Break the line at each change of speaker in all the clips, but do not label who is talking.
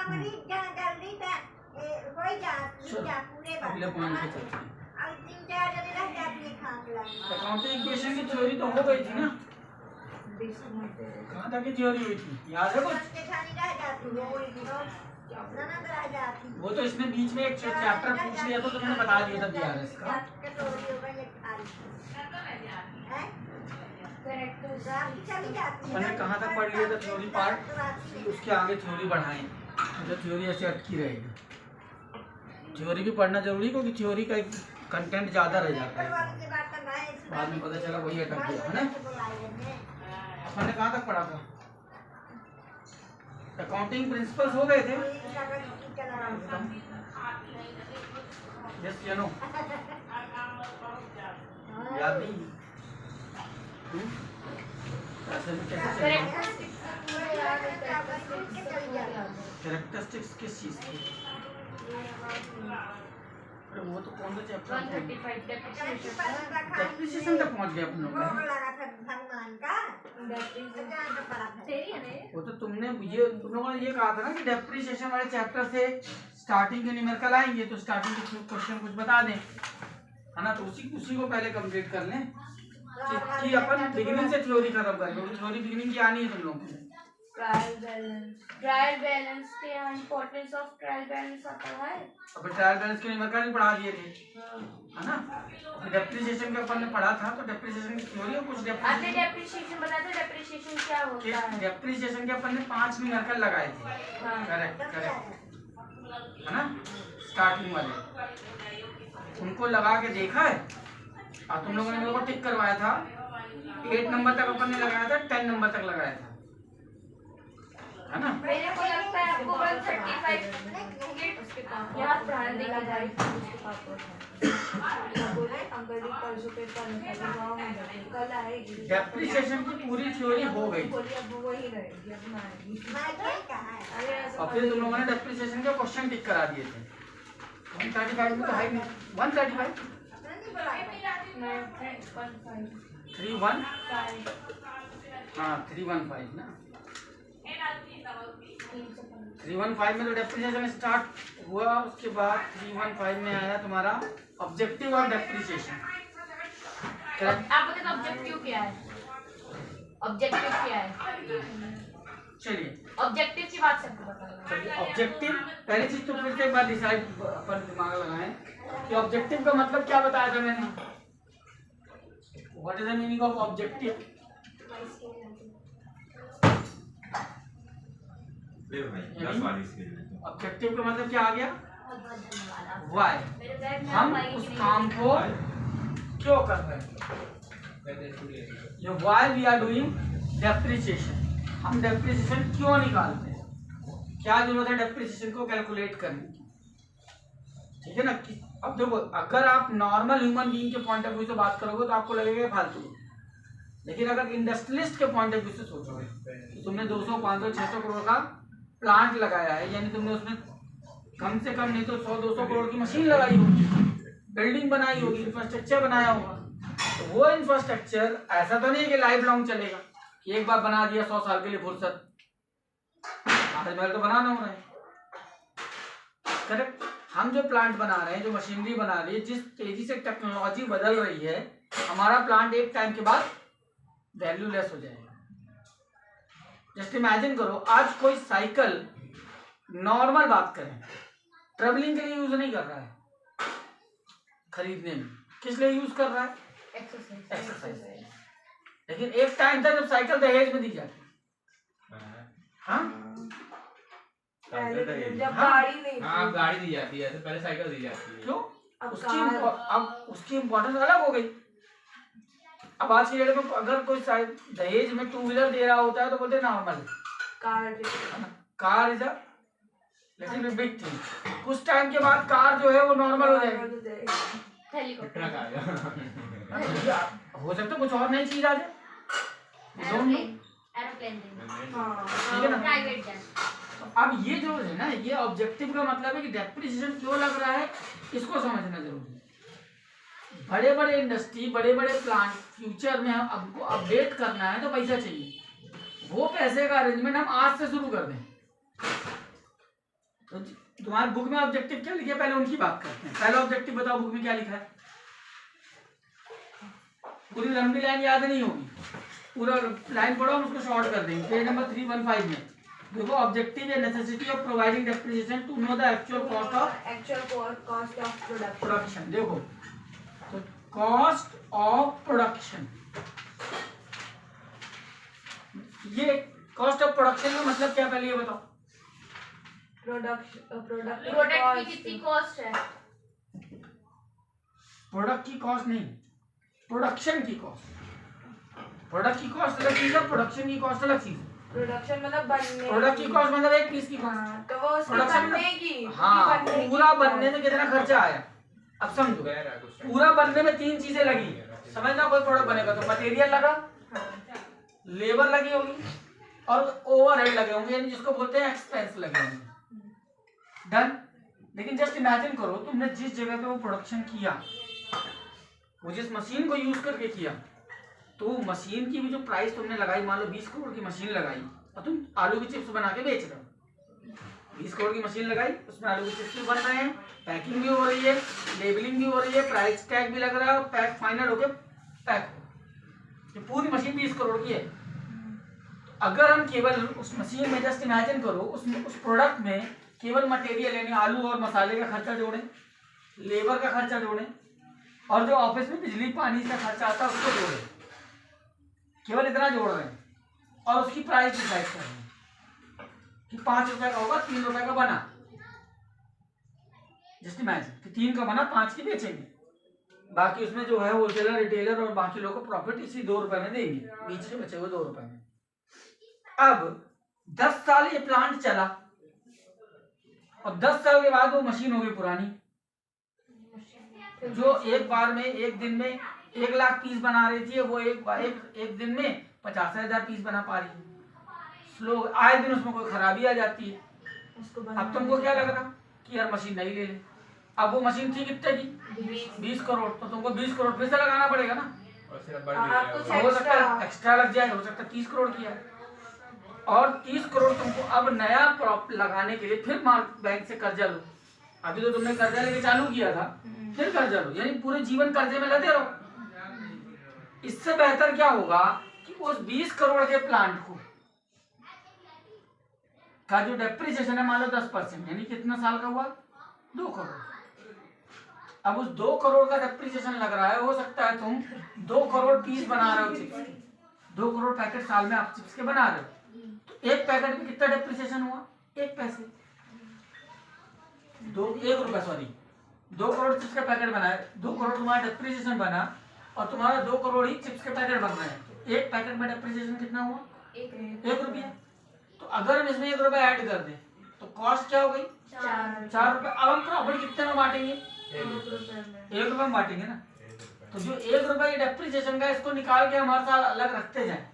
अगले पॉइंट पे चलते हैं। अकाउंटिंग इक्वेशन की थ्योरी तो हो गई थी ना, कहाँ तक की थ्योरी हुई थी, याद है कुछ? वो तो इसने बीच में एक चैप्टर पूछ लिया तो तुमने बता दिया था बीआरएस का। मैंने कहाँ तक पढ़ लिया था थ्योरी पार्ट, उसके आगे थ्योरी बढ़ाएं तो थ्योरी ऐसे अटकी रहेगी। थ्योरी भी पढ़ना जरूरी, क्योंकि थ्योरी का कंटेंट ज़्यादा रह जाता है, बाद में पता चला वही अटक गया है ना। मैंने कहाँ तक पढ़ा था? अकाउंटिंग प्रिंसिपल्स हो गए थे। यस या नो? याद नहीं? कैरेक्टरिस्टिक्स किस चीज की? अरे वो तो कौन सा चैप्टर? 135 डेप्रिसिएशन तक पहुंच गए अपन लोग। वो तो तुम लोगों ने ये कहा था ना कि डेप्रिसिएशन वाले चैप्टर से स्टार्टिंग के न्यूमेरिकल आएंगे, तो स्टार्टिंग के क्वेश्चन कुछ बता दें, है ना। तो उसी को पहले कंप्लीट कर लें कि अपन बिगिनिंग से थ्योरी खत्म करें, क्योंकि थ्योरी बिगिनिंग की आनी है तुम लोगों को।
ट्रायल बैलेंस के इंपॉर्टेंस ऑफ ट्रायल बैलेंस आता है।
अब ट्रायल बैलेंस के न्यूमेरिकल भी पढ़ा दिए थे, है ना। डेप्रिसिएशन का अपन ने पढ़ा था, तो डेप्रिसिएशन की थ्योरी और कुछ
डेप्रिसिएशन बता दो, डेप्रिसिएशन क्या होता है।
डेप्रिसिएशन के अपन ने 5 न्यूमेरिकल लगाए थे। करेक्ट है ना, स्टार्टिंग वाले उनको लगा के देखा है, और तुम लोगों ने मेरे को टिक करवाया था। 8 नंबर तक अपन ने लगाया था, 10 नंबर तक लगाया था, है ना।
मेरे को लगता है आपको 135 याद प्राण देखा जाए उसके पास बोले अंकल जी परसों पेपर निकाल कल आएगी।
डेप्रिसिएशन की पूरी थ्योरी हो गई,
अब वही रहेगी, अब ना आएगी।
और फिर तुम लोगों ने डेप्रिसिएशन के क्वेश्चन टिक करा दिए थे। 135 में तो है नहीं, 135 315 हाँ 315 ना। 315 में तो डेप्रिसिएशन स्टार्ट हुआ, उसके बाद 315 में आया तुम्हारा ऑब्जेक्टिव ऑफ डेप्रिसिएशन।
आप बताओ ऑब्जेक्टिव क्या है? ऑब्जेक्टिव क्या है?
चलिए
ऑब्जेक्टिव की बात सबको बताओ।
चलिए ऑब्जेक्टिव पहली चीज तो फिर से एक बार डिसाइड अपन दिमाग लगाएं कि ऑब्जेक्टिव का मतलब क्या बताया था मैंने। What is the meaning of objective? Objective का मतलब क्या आ गया? वाई, हम उस काम को क्यों कर रहे हैं, ये why we are doing depreciation. हम डेप्रिसिएशन क्यों निकालते हैं, क्या जरूरत है डेप्रिसिएशन को कैलकुलेट करने की, ठीक है ना। अब देखो, अगर आप नॉर्मल ह्यूमन बीइंग के पॉइंट ऑफ व्यू से बात करोगे तो आपको लगेगा फालतू, लेकिन अगर इंडस्ट्रियलिस्ट के पॉइंट ऑफ व्यू से सोचोगे कि तुमने 200, 500, 600 करोड़ का प्लांट लगाया है, यानी तुमने उसमें कम से कम नहीं तो 100-200 करोड़ की मशीन लगाई होगी, बिल्डिंग बनाई होगी, इंफ्रास्ट्रक्चर बनाया होगा। तो वो इंफ्रास्ट्रक्चर ऐसा तो नहीं है कि लाइफ लॉन्ग चलेगा, कि एक बार बना दिया 100 साल के लिए फुर्सत, ताजमहल तो बनाना हो रहा है। करेक्ट। हम जो प्लांट बना रहे हैं, जो मशीनरी बना रही है, जिस तेजी से टेक्नोलॉजी बदल रही है, हमारा प्लांट एक टाइम के बाद वैल्यूलेस हो जाएगा। जस्ट इमेजिन करो, आज कोई साइकिल, नॉर्मल बात करें, ट्रेवलिंग के लिए यूज नहीं कर रहा है, खरीदने में किस लिए यूज कर रहा है? एक्सरसाइज। लेकिन एक टाइम था जब साइकिल दहेज में दी जाती, हाँ
जब गाड़ी नहीं,
हाँ गाड़ी दी जाती है, तो पहले साइकिल दी जाती है।
क्यों? अब उसकी इम्पोर्टेंस अलग हो गई। अब आज की डेट में अगर कोई दहेज में 2 व्हीलर दे रहा होता है तो बोलते normal, car is a little big thing. कुछ टाइम के बाद कार जो है वो नॉर्मल हो जाएगी,
ट्रक आ गया।
हो सकता है कुछ और नई चीज आ जाए,
एरोप्लेन
ठीक है ना। अब ये जो है ना, ये ऑब्जेक्टिव का मतलब है कि डेप्रिसिएशन क्यों लग रहा है, इसको समझना जरूरी है। बड़े बड़े इंडस्ट्री, बड़े बड़े प्लांट फ्यूचर में हमको अपडेट करना है तो पैसा चाहिए। वो पैसे का अरेंजमेंट हम आज से शुरू कर दें, तो तुम्हारे बुक में ऑब्जेक्टिव क्या लिखे पहले उनकी बात करते हैं। पहला ऑब्जेक्टिव बताओ बुक में क्या लिखा है। पूरी लंबी लाइन याद नहीं होगी, पूरा लाइन पढ़ो, हम उसको शॉर्ट कर देंगे। पेज नंबर 315 में देखो, ऑब्जेक्टिव है necessity of providing depreciation to know the actual cost of production. देखो तो कॉस्ट ऑफ प्रोडक्शन, ये कॉस्ट ऑफ प्रोडक्शन का मतलब क्या पहले ये बताओ।
प्रोडक्ट
की कितनी कॉस्ट है?
प्रोडक्ट की कॉस्ट नहीं, प्रोडक्शन की कॉस्ट। प्रोडक्ट की कॉस्ट अलग चीज है, प्रोडक्शन की कॉस्ट अलग चीज है।
प्रोडक्शन मतलब बनने,
प्रोडक्ट की कॉस्ट मतलब एक पीस की कॉस्ट।
तो वो उसके
प्रोडक्शन
बनने की,
हाँ,
बनने की
पूरा बनने में कितना खर्चा आया। अब समझो, पूरा बनने में 3 चीजें लगी। समझना, कोई प्रोडक्ट बनेगा तो मटेरियल लगा, लेबर लगी होगी और ओवरहेड लगे होंगे, यानी जिसको बोलते हैं एक्सपेंस लगे होंगे। डन। लेकिन जस्ट इमेजिन करो, तुमने जिस जगह पे वो प्रोडक्शन किया, वो जिस मशीन को यूज करके किया, तो मशीन की भी जो प्राइस तुमने लगाई, मान लो 20 करोड़ की मशीन लगाई और तुम आलू की चिप्स बना के बेच रहे हो। 20 करोड़ की मशीन लगाई, उसमें आलू की चिप्स भी बन रहे हैं, पैकिंग भी हो रही है, लेबलिंग भी हो रही है, प्राइस टैग भी लग रहा है, पैक फाइनल होके पैक हो। ये पूरी मशीन 20 करोड़ की है। अगर हम केवल उस मशीन में जस्ट इमेजिन करो, उस प्रोडक्ट में केवल मटेरियल यानी आलू और मसाले का खर्चा जोड़ें, लेबर का खर्चा जोड़ें और जो ऑफिस में बिजली पानी का खर्चा आता है उसको जोड़ें, केवल इतना जोड़ रहे हैं और उसकी प्राइस डिसाइड कर रहे हैं कि 5 रुपए का होगा, 3 रुपए का बना। जस्ट इमेजिन कि 3 का बना, 5 की बेचेंगे, बाकी उसमें जो है होलसेलर, रिटेलर और बाकी लोगों को प्रॉफिट इसी 2 रुपए में देंगे, बीच से बचे हुए 2 रुपए में। अब 10 साल ये प्लांट चला और 10 साल के बाद वो मशीन हो गई पुरानी, जो एक बार में, एक दिन में 1 लाख पीस बना रही थी, वो एक दिन में 50,000 पीस बना पा रही है। स्लो, आए दिन उसमें कोई खराबी आ जाती है। अब तुमको क्या लग रहा कि यार मशीन नहीं ले ले। अब वो मशीन थी कितने की? 20 करोड़। तो तुमको 20 करोड़ फिर से लगाना पड़ेगा ना, हो सकता है एक्स्ट्रा लग जाए, हो सकता है 30 करोड़ किया है और 30 करोड़ तुमको अब नया प्रॉप लगाने के लिए फिर बैंक से कर्जा लो। अभी तो तुमने कर्जा लेके चालू किया था, फिर कर्जा लो, यानी पूरे जीवन कर्जे में लगे रहो। इससे बेहतर क्या होगा कि उस 20 करोड़ के प्लांट को का जो डेप्रिसिएशन है मान लो 10%, यानी कितना साल का हुआ? 2 करोड़। अब उस 2 करोड़ का डेप्रिसिएशन लग रहा है, हो सकता है तुम 2 करोड़ पीस बना रहे हो चिप्स के, 2 करोड़ पैकेट साल में आप चिप्स के बना रहे हो, तो एक पैकेट में कितना डेप्रिसिएशन हुआ? 1 पैसे, 1 रुपए, सॉरी 2 करोड़ चिप्स का पैकेट बनाए, 2 करोड़ तुम्हारा डेप्रिसिएशन बना और तुम्हारा 2 करोड़ ही चिप्स के पैकेट बन रहे हैं, तो एक पैकेट में डेप्रिसिएशन कितना हुआ? 1 रुपया। तो अगर हम इसमें 1 रुपया ऐड कर दें तो कॉस्ट क्या हो गई? 4 रुपए। अब हम प्रॉफिट कितने में बांटेंगे? 1 रुपए में बांटेंगे ना। तो जो 1 रुपए की डेप्रिसिएशन का, इसको निकाल के हम हर साल अलग रखते जाए,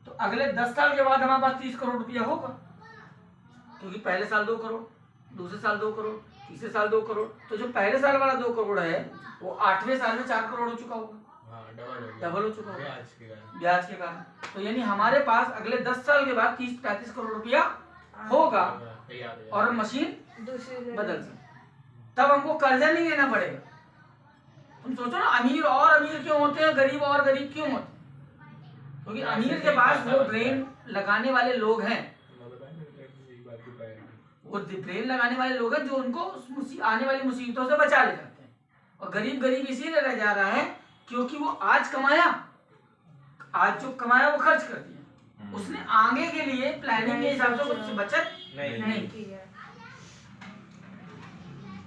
तो अगले 10 साल के बाद हमारे पास 30 करोड़ रुपया होगा, क्योंकि पहले साल 2 करोड़, दूसरे साल 2 करोड़, तीसरे साल 2 करोड़, तो जो पहले साल वाला 2 करोड़ है वो 8वें साल में 4 करोड़ हो चुका होगा, डबल हो चुका होगा ब्याज के कारण। तो यानी हमारे पास अगले 10 साल के बाद 30-35 करोड़ रुपया होगा और मशीन बदल सकती, तब हमको कर्जा नहीं लेना पड़ेगा। तुम सोचो ना, अमीर और अमीर क्यों होते हैं, गरीब और गरीब क्यों होते हैं? क्योंकि अमीर के पास वो ब्रेन लगाने वाले लोग हैं, वो ब्रेन लगाने वाले लोग हैं जो उनको आने वाली मुसीबतों से बचा ले जाते हैं। और गरीब इसीलिए रह जा रहा है क्योंकि वो आज कमाया, आज जो कमाया वो खर्च कर दिया, उसने आगे के लिए प्लानिंग के हिसाब से कुछ बचत नहीं की।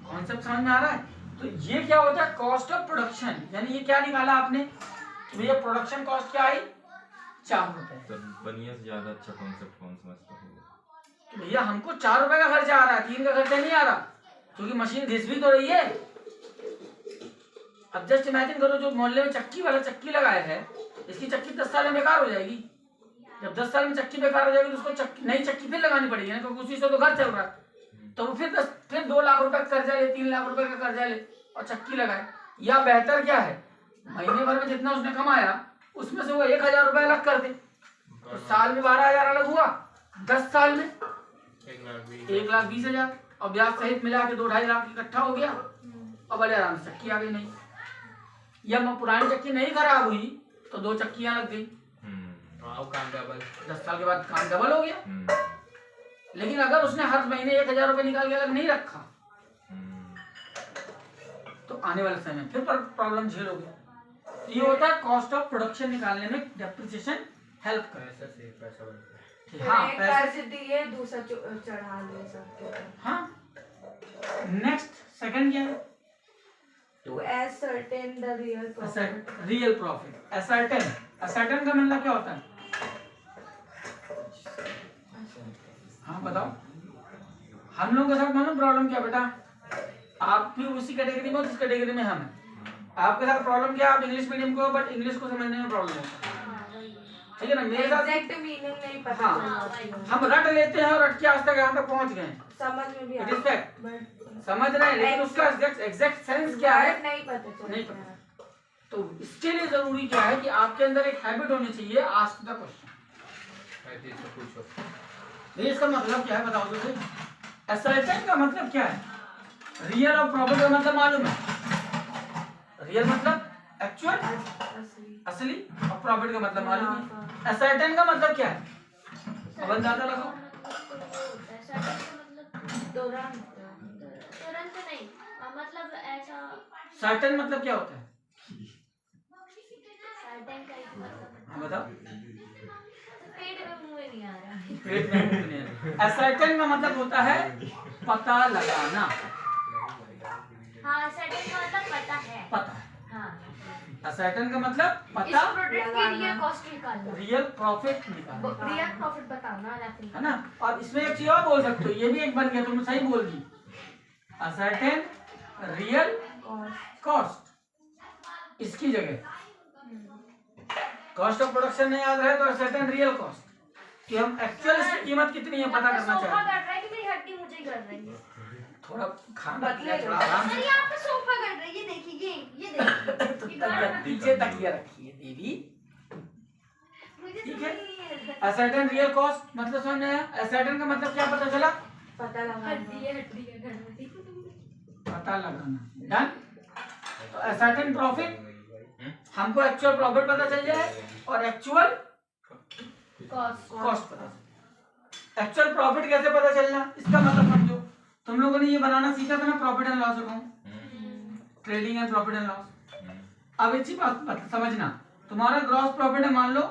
कॉन्सेप्ट समझ में आ रहा है? तो ये क्या होता है? Cost of production. यानी ये क्या निकाला आपने कि भैया प्रोडक्शन कॉस्ट क्या आई? 4 रुपए।
बनिया से ज्यादा अच्छा कॉन्सेप्ट कौन समझता है?
तो भैया हमको 4 रुपए का खर्चा आ रहा है, 3 का खर्चा नहीं आ रहा, क्योंकि मशीन घिस भी तो रही है। अब जस्ट इमेजिन करो, जो मोहल्ले में चक्की वाला चक्की लगाया है, इसकी चक्की 10 साल में बेकार हो जाएगी। जब 10 साल में चक्की बेकार हो जाएगी तो उसको नई चक्की फिर लगानी पड़ेगी, क्योंकि उसी से तो घर चल रहा है। तो वो फिर 2 लाख रुपए का कर्जा ले, 3 लाख रुपए का कर्जा ले और चक्की लगाए। या बेहतर क्या है, महीने भर में जितना उसने कमाया उसमें से वो 1,000 रुपए अलग कर दे, तो साल में 12,000 अलग हुआ, 10 साल में 1,20,000 और ब्याज सहित मिला के 2-2.5 लाख इकट्ठा हो गया और बड़े आराम से चक्की आ गई नहीं। या पुरानी चक्की नहीं खराब हुई तो 2 चक्कियां लग गई,
काम डबल,
10 साल के बाद काम डबल हो गया। लेकिन अगर उसने हर महीने 1,000 रुपए निकाल के अलग नहीं रखा तो आने वाले समय में फिर प्रॉब्लम झेलोगे। ये होता है कॉस्ट ऑफ प्रोडक्शन निकालने में डेप्रिसिएशन हेल्प
पैसा से पैसा बनता है।
करे। हाँ,
एक
पैसे
पैसे दिए दूसरा चढ़ा ले सकते हैं।
हाँ। नेक्स्ट सेकंड क्या है?
To ascertain the real profit.
Real profit. Ascertain का मतलब क्या होता है? हाँ बताओ। हम लोगों के साथ मालूम प्रॉब्लम क्या बेटा? आप भी उसी कैटेगरी में हो जिस कैटेगरी में हम हैं। आपके साथ प्रॉब्लम क्या? आप इंग्लिश मीडियम को, बट इंग्लिश को समझने में प्रॉब्लम होता है, ठीक है ना? मेरे साथ
एग्जैक्ट मीनिंग नहीं पता
हाँ,
चलता।
हम रट लेते हैं और रट के आज तक यहाँ तक पहुँच गए।
समझ में भी
It is fact.
but
समझ रहे हैं, लेकिन उसका एग्जैक्ट सेंस क्या है
नहीं पता चलता।
नहीं पता। तो इसके लिए जरूरी क्या है कि आपके अंदर एक हैबिट होनी चाहिए, आस्क द क्वेश्चन।
पूछो
ये इसका मतलब क्या है बताओ तो सही। असर्टेन का मतलब क्या है? रियल और प्रॉफिट का मतलब मालूम है? रियल मतलब एक्चुअल, असली, और प्रॉफिट का मतलब मालूम है। असर्टेन का मतलब क्या है? अब अंदाजा लगाओ।
तुरंत नहीं, मतलब ऐसा
सर्टेन मतलब क्या होता है?
सर्टेन का ही मतलब
हाँ बताओ।
पेट में मुंह में नहीं आ रहा।
पेट में मुंह नहीं है। असर्टेन का मतलब होता है पता लगाना।
हाँ, सर्टेन का मतलब पता है।
पता है।
हाँ,
असर्टेन का मतलब
इस
पता,
प्रोडक्ट की रियल कॉस्ट निकालना,
रियल प्रॉफिट निकालना,
रियल प्रॉफिट बताना नथिंग,
है ना? और इसमें एक चीज और बोल सकते हो, ये भी एक बन गया, तुम सही बोल दी। असर्टेन रियल कॉस्ट, इसकी जगह कॉस्ट ऑफ प्रोडक्शन नहीं याद रहे तो असर्टेन रियल कॉस्ट, कि हम एक्चुअल इसकी कीमत कितनी है पता करना
सोफा
चाहते हैं।
कर रहा है कि मेरी हड्डी मुझे कर रही है।
थोड़ा खाना
बदले
थोड़ा आराम
अरे
से।
यहाँ पे सोफा कर रही है, ये देखिए, ये देखिए।
पीछे तकिया रखी है देवी।
मुझे
ठीक
समझ
है।
नहीं है।
असर्टेन रियल कॉस्ट मतलब समझ में आया? असर्टेन का मतलब क्या पता चला?
पता लगा
हड्डी है घर में।
पता लगाना। डन। तो असर्टेन प्रॉफिट, हमको एक्चुअल प्रॉफिट पता चल जाए और एक्चुअल कॉस्ट पता चले। एक्चुअल प्रॉफिट कैसे पता चलना, इसका मतलब समझो। तुम लोगों ने ये बनाना सीखा था ना, profit and loss account, trading and profit and loss. अब एक चीज बात समझना, तुम्हारा ग्रॉस प्रॉफिट है मान लो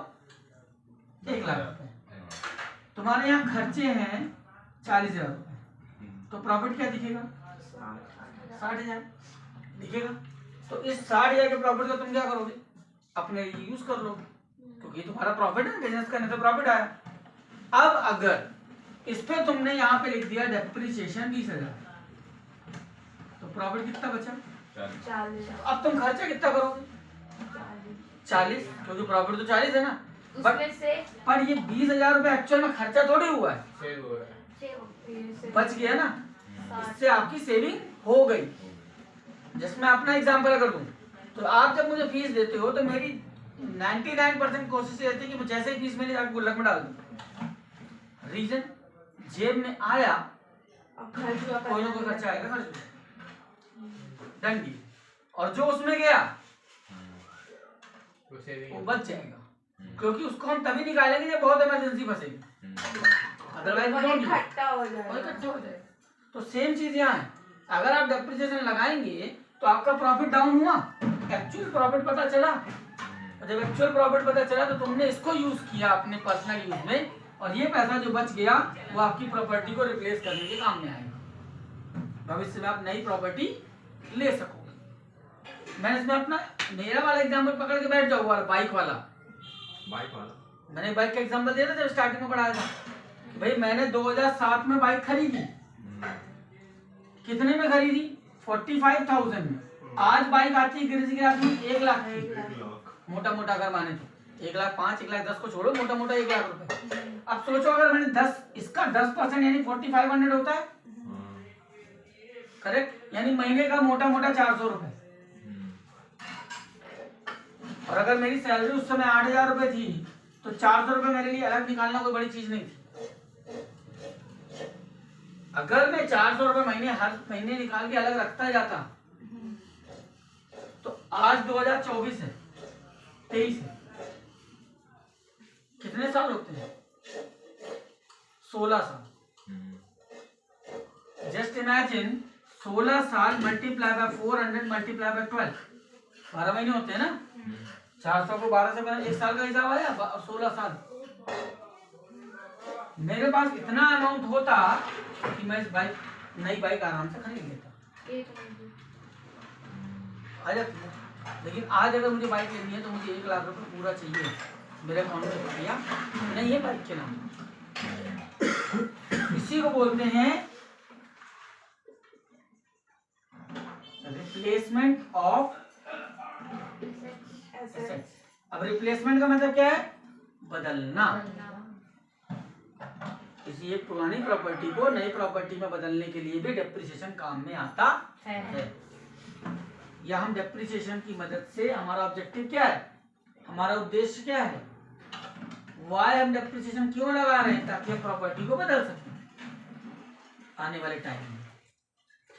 1 लाख रुपए, तुम्हारे यहाँ खर्चे हैं 40,000 रुपए, तो प्रॉफिट क्या दिखेगा? 60,000 दिखेगा। तो इस 60,000 के प्रॉफिट को तुम क्या करोगे? अपने लिए यूज कर लोगे, क्योंकि तुम्हारा प्रॉफिट है, बिजनेस करने से प्रॉफिट आया। अब अगर इस पे तुमने यहाँ पे लिख दिया डेप्रिसिएशन 20,000, तो प्रॉफिट कितना बचा?
40।
अब तुम खर्चा कितना करोगे? 40, क्योंकि प्रॉफिट तो 40 है ना।
उसमें से
पर ये 20,000 रुपए एक्चुअल में खर्चा थोड़ी हुआ है,
सेव हो रहा है।
बच गया ना, इससे आपकी सेविंग हो गई। जिसमें अपना एग्जांपल अगर दूं, तो आप जब मुझे फीस देते हो तो मेरी 99% कोशिश रहती है कि जैसे ही फीस मिली आपको गुल्लक में डाल दूं। रीजन, जेब में आया
अब खर्च हुआ
कोई ना कोई खर्चा आएगा, खर्च डन की, और जो उसमें गया
वो सेविंग
वो बच जाएगा, क्योंकि उसको हम तभी निकालेंगे जब बहुत इमरजेंसी फंसेगी, अदरवाइज
वो
नहीं
इकट्ठा हो
वो
जाएगा।
इकट्ठे हो जाएगा। तो सेम चीज यहाँ है, अगर आप डेप्रिसिएशन लगाएंगे तो आपका प्रॉफिट डाउन हुआ, एक्चुअल प्रॉफिट पता चला, और जब एक्चुअल प्रॉफिट पता चला तो तुमने इसको यूज किया अपने पर्सनल यूज में, और ये पैसा जो बच गया वो आपकी प्रॉपर्टी को रिप्लेस करने के काम में आएगा। भविष्य में आप नई प्रॉपर्टी ले सकोगे। मैं इसमें अपना मेरा वाला एग्जाम्पल पकड़ के बैठ जाऊँ, बाइक वाला। मैंने बाइक का एग्जाम्पल दिया था जब स्टार्टिंग में पढ़ाया था कि भाई मैंने 2007 में बाइक खरीदी, कितने में खरीदी? 45,000 में। आज बाइक आती है गिरजी के 1 लाख, मोटा मोटा अगर माने तो 1,05,000, 1,10,000 को छोड़ो, मोटा मोटा 1 लाख रुपए। अब सोचो अगर मैंने 10 इसका 10% यानी 4,500 होता है, करेक्ट? यानी महीने का मोटा मोटा 400 रुपए। और अगर मेरी सैलरी उस समय 8,000 रुपए थी तो 400 रुपए मेरे लिए अलग निकालना कोई बड़ी चीज नहीं थी। अगर मैं 400 रुपए महीने हर महीने निकाल के अलग रखता जाता तो आज 2024 है, 23 है, कितने साल होते हैं? 16 साल। जस्ट इमेजिन 16 साल मल्टीप्लाई बाय 400 मल्टीप्लाई बाय 12, 12 महीने होते हैं ना। 400 को 12 से करना, एक साल का हिसाब आया, 16 साल। मेरे पास इतना अमाउंट होता कि मैं इस बाइक, नई बाइक आराम से खरीद लेता। लेकिन आज अगर मुझे बाइक लेनी है तो मुझे 1 लाख रुपए पूरा चाहिए मेरे अकाउंट में रुपया नहीं है बाइक के नाम। इसी को बोलते हैं रिप्लेसमेंट ऑफ एसेट्स। अब रिप्लेसमेंट का मतलब क्या है? बदलना। किसी एक पुरानी प्रॉपर्टी को नई प्रॉपर्टी में बदलने के लिए भी डेप्रिसिएशन काम में आता है। या हम डेप्रिसिएशन की मदद से, हमारा ऑब्जेक्टिव क्या है, हमारा उद्देश्य क्या है, वाई हम डेप्रिसिएशन क्यों लगा रहे हैं? ताकि हम प्रॉपर्टी को बदल सकें आने वाले टाइम में।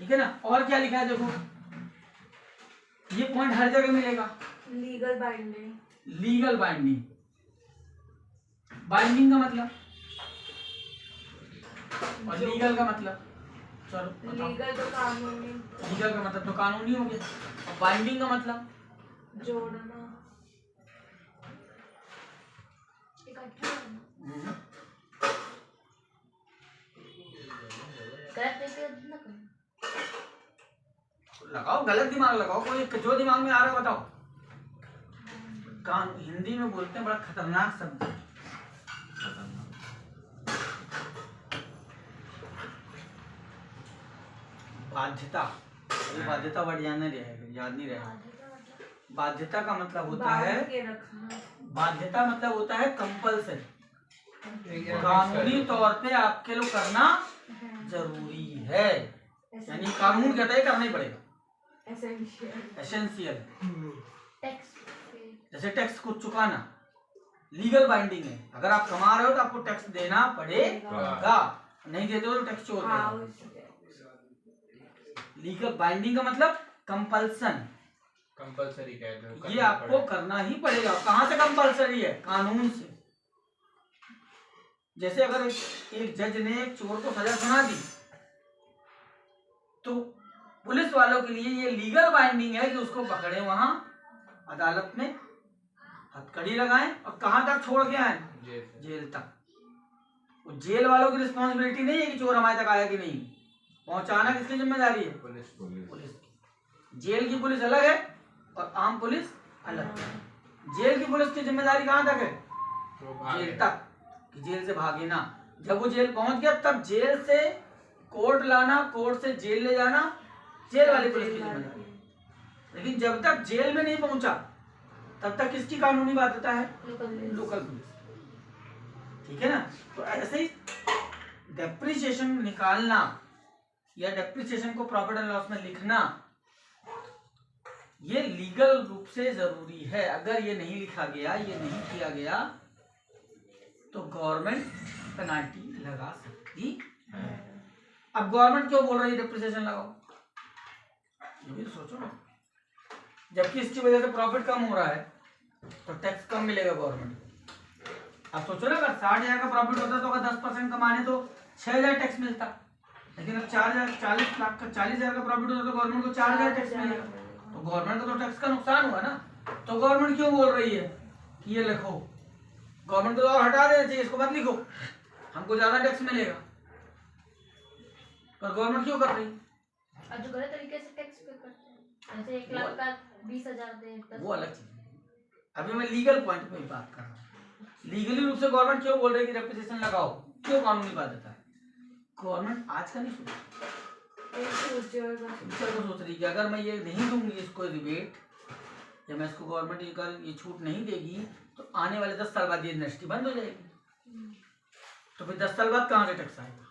ठीक है ना। और क्या लिखा है देखो, ये पॉइंट हर जगह मिलेगा।
Legal binding.
Legal binding, binding का मतलब और लीगल का मतलब, चलो
लीगल तो कानूनी,
लीगल का मतलब तो कानूनी हो गया, और बाइंडिंग का मतलब
जोड़ना।
लगाओ, गलत दिमाग लगाओ, कोई जो दिमाग में आ रहा है बताओ। हिंदी में बोलते हैं बड़ा खतरनाक शब्द, बाध्यता। ये बाध्यता वर्ड याद नहीं रहेगा। बाध्यता का मतलब होता है, बाध्यता मतलब होता है कंपल्सरी, कानूनी तौर पे आपके लोग करना जरूरी है। यानी कानून कहता है करना ही पड़ेगा, एसेंशियल। जैसे टैक्स को चुकाना लीगल बाइंडिंग है। अगर आप कमा रहे हो तो आपको टैक्स देना पड़ेगा, नहीं देते हो तो टैक्स चोर है। लीगल बाइंडिंग का मतलब कंपल्सन,
कंपल्सरी कहते हैं,
ये आपको करना ही पड़ेगा। कहाँ से कंपल्सरी है? कानून से। जैसे अगर एक जज ने एक चोर को सजा सुना दी तो पुलिस वालों के लिए ये लीगल बाइंडिंग है कि उसको पकड़े, वहां अदालत में हथकड़ी लगाएं और कहां तक छोड़ के आए? जेल तक। वो जेल वालों की रिस्पॉन्सिबिलिटी नहीं है कि चोर हमारे तक आया कि नहीं, पहुंचाना किसकी जिम्मेदारी है? पुलिस की। जेल की पुलिस अलग है और आम पुलिस अलग है। जेल की पुलिस की जिम्मेदारी कहां तक है? जेल तक, कि जेल से भागे ना। जब वो जेल पहुंच गया तब जेल से कोर्ट लाना, कोर्ट से जेल ले जाना जेल वाली पुलिस की जिम्मेदारी। लेकिन जब तक जेल में नहीं पहुंचा तब तक किसकी कानूनी बाध्यता है? Local police. ठीक है ना। तो ऐसे ही डेप्रिसिएशन निकालना या डेप्रिसिएशन को प्रॉफिट एंड लॉस में लिखना, ये लीगल रूप से जरूरी है। अगर ये नहीं लिखा गया, ये नहीं किया गया तो गवर्नमेंट पेनाल्टी लगा सकती है। अब गवर्नमेंट क्यों बोल रही है डेप्रिसिएशन लगाओ? ये भी सोचो ना। जबकि इसकी वजह से प्रॉफिट कम हो रहा है तो टैक्स कम मिलेगा गवर्नमेंट। अब सोचो ना, अगर 60,000 का प्रॉफिट होता तो अगर 10% कमाने तो 6,000 टैक्स मिलता। लेकिन अब 40,000 का 40,000 का प्रॉफिट होता तो गवर्नमेंट को 4,000 टैक्स मिलेगा। तो गवर्नमेंट को तो टैक्स का नुकसान हुआ ना। तो गवर्नमेंट क्यों बोल रही है कि ये लिखो? गवर्नमेंट को तो और हटा देना चाहिए, इसको मत लिखो, हमको ज्यादा टैक्स मिलेगा। पर गवर्नमेंट क्यों कर रही है?
और जो गलत तरीके से टैक्स पे करते हैं, जैसे 1 लाख का 20,000 दे,
वो अलग चीज है। अभी मैं लीगल पॉइंट पे बात कर रहा हूँ। लीगली रूप से गवर्नमेंट क्यों बोल रही है कि डेप्रिसिएशन लगाओ? क्यों कानूनी बाध्यता है? गवर्नमेंट आज का नहीं सोच रही कि अगर मैं ये नहीं दूंगी इसको रिबेट, या मैं इसको गवर्नमेंट ये छूट नहीं देगी तो आने वाले 10 साल बाद ये इंडस्ट्री बंद हो जाएगी। तो फिर 10 साल बाद कहाँ से टैक्स आएगा?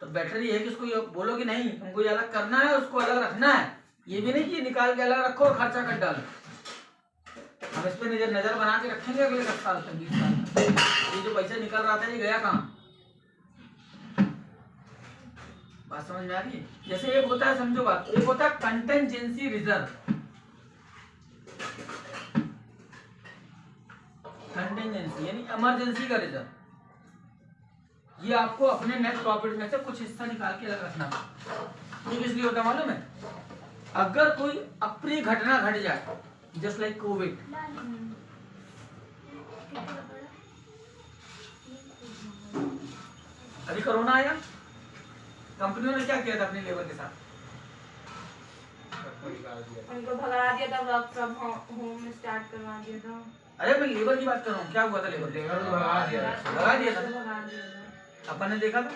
तो बेटर ये है कि उसको बोलो कि नहीं, हमको ये अलग करना है, उसको अलग रखना है। ये भी नहीं कि निकाल के अलग रखो और खर्चा कर डालो। हम इस पर नजर बना के रखेंगे अगले 10 साल तक, 20 साल तक। ये जो पैसा निकल रहा था ये गया कहाँ? बात समझ में आ रही है? जैसे एक होता है, समझो बात, एक होता है कंटेंजेंसी रिजर्व। कंटेंजेंसी यानी इमरजेंसी का रिजर्व। ये आपको अपने नेट प्रॉफिट में से कुछ हिस्सा निकाल के रखना। ये किस लिए होता है मालूम है? अगर कोई अप्रिय घटना घट जाए, जस्ट लाइक कोविड, अभी कोरोना आया, कंपनियों ने क्या किया था अपने लेबर के साथ?
सबको निकाल दिया।
उनको भगा दिया था, वर्क फ्रॉम होम स्टार्ट करवा दिया था।
अरे मैं लेबर की बात कर रहा हूँ, क्या हुआ था लेबर?
लेबर को भगा दिया।
भगा दिया था।
भगा दिया था।
अपन ने देखा था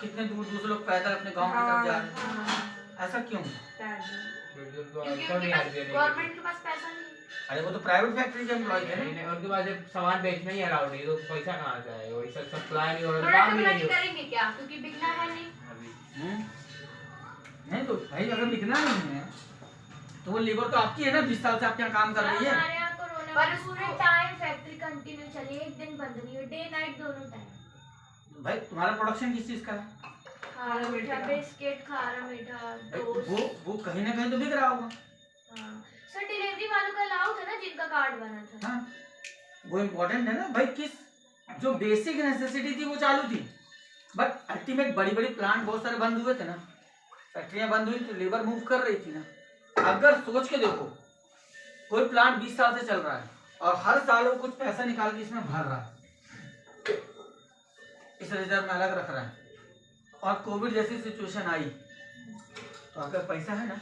कितने दूर दूर से लोग पैदल अपने गांव की तरफ जा रहे हैं। ऐसा क्यों?
क्योंकि उनको
क्योंकि
अवसर नहीं आती देने
गवर्नमेंट के पास पैसा नहीं।
अरे वो तो प्राइवेट फैक्ट्री के एम्प्लॉय थे
नहीं,
ना।
नहीं, उनके पास जब सामान बेचना ही अलाउड नहीं, तो पैसा कहाँ से आएगा? वही सब सप्लाई नहीं हो रहा,
प्रोडक्ट
काम ही नहीं
बनाने
हो
करेंगे क्या, क्योंकि बिकना है नहीं।
नहीं तो भाई अगर लिखना नहीं है तो वो लेबर तो आपकी है ना, 20 साल से आप यहाँ काम कर रही है।
हमारे यहाँ कोरोना
पर
में पूरे टाइम फैक्ट्री कंटिन्यू चली, एक दिन बंद नहीं हुई, डे नाइट दोनों टाइम।
भाई तुम्हारा प्रोडक्शन किस चीज का है?
खारा मीठा बिस्किट, खारा मीठा
भाई,
टोस्ट।
वो कहीं ना कहीं तो बिक रहा होगा।
हाँ सर, डिलीवरी वालों का अलाउ था ना, जिनका कार्ड बना था।
हाँ, वो इम्पोर्टेंट है ना भाई। किस जो बेसिक नेसेसिटी थी वो चालू थी, बट अल्टीमेट बड़ी बड़ी प्लांट बहुत सारे बंद हुए थे ना, फैक्ट्रियां बंद हुई तो लेबर मूव कर रही थी ना। अगर सोच के देखो, कोई प्लांट 20 साल से चल रहा है और हर साल वो कुछ पैसा निकाल के इसमें भर रहा है, इस रिजर्व में अलग रख रहा है, और कोविड जैसी सिचुएशन आई तो अगर पैसा है ना,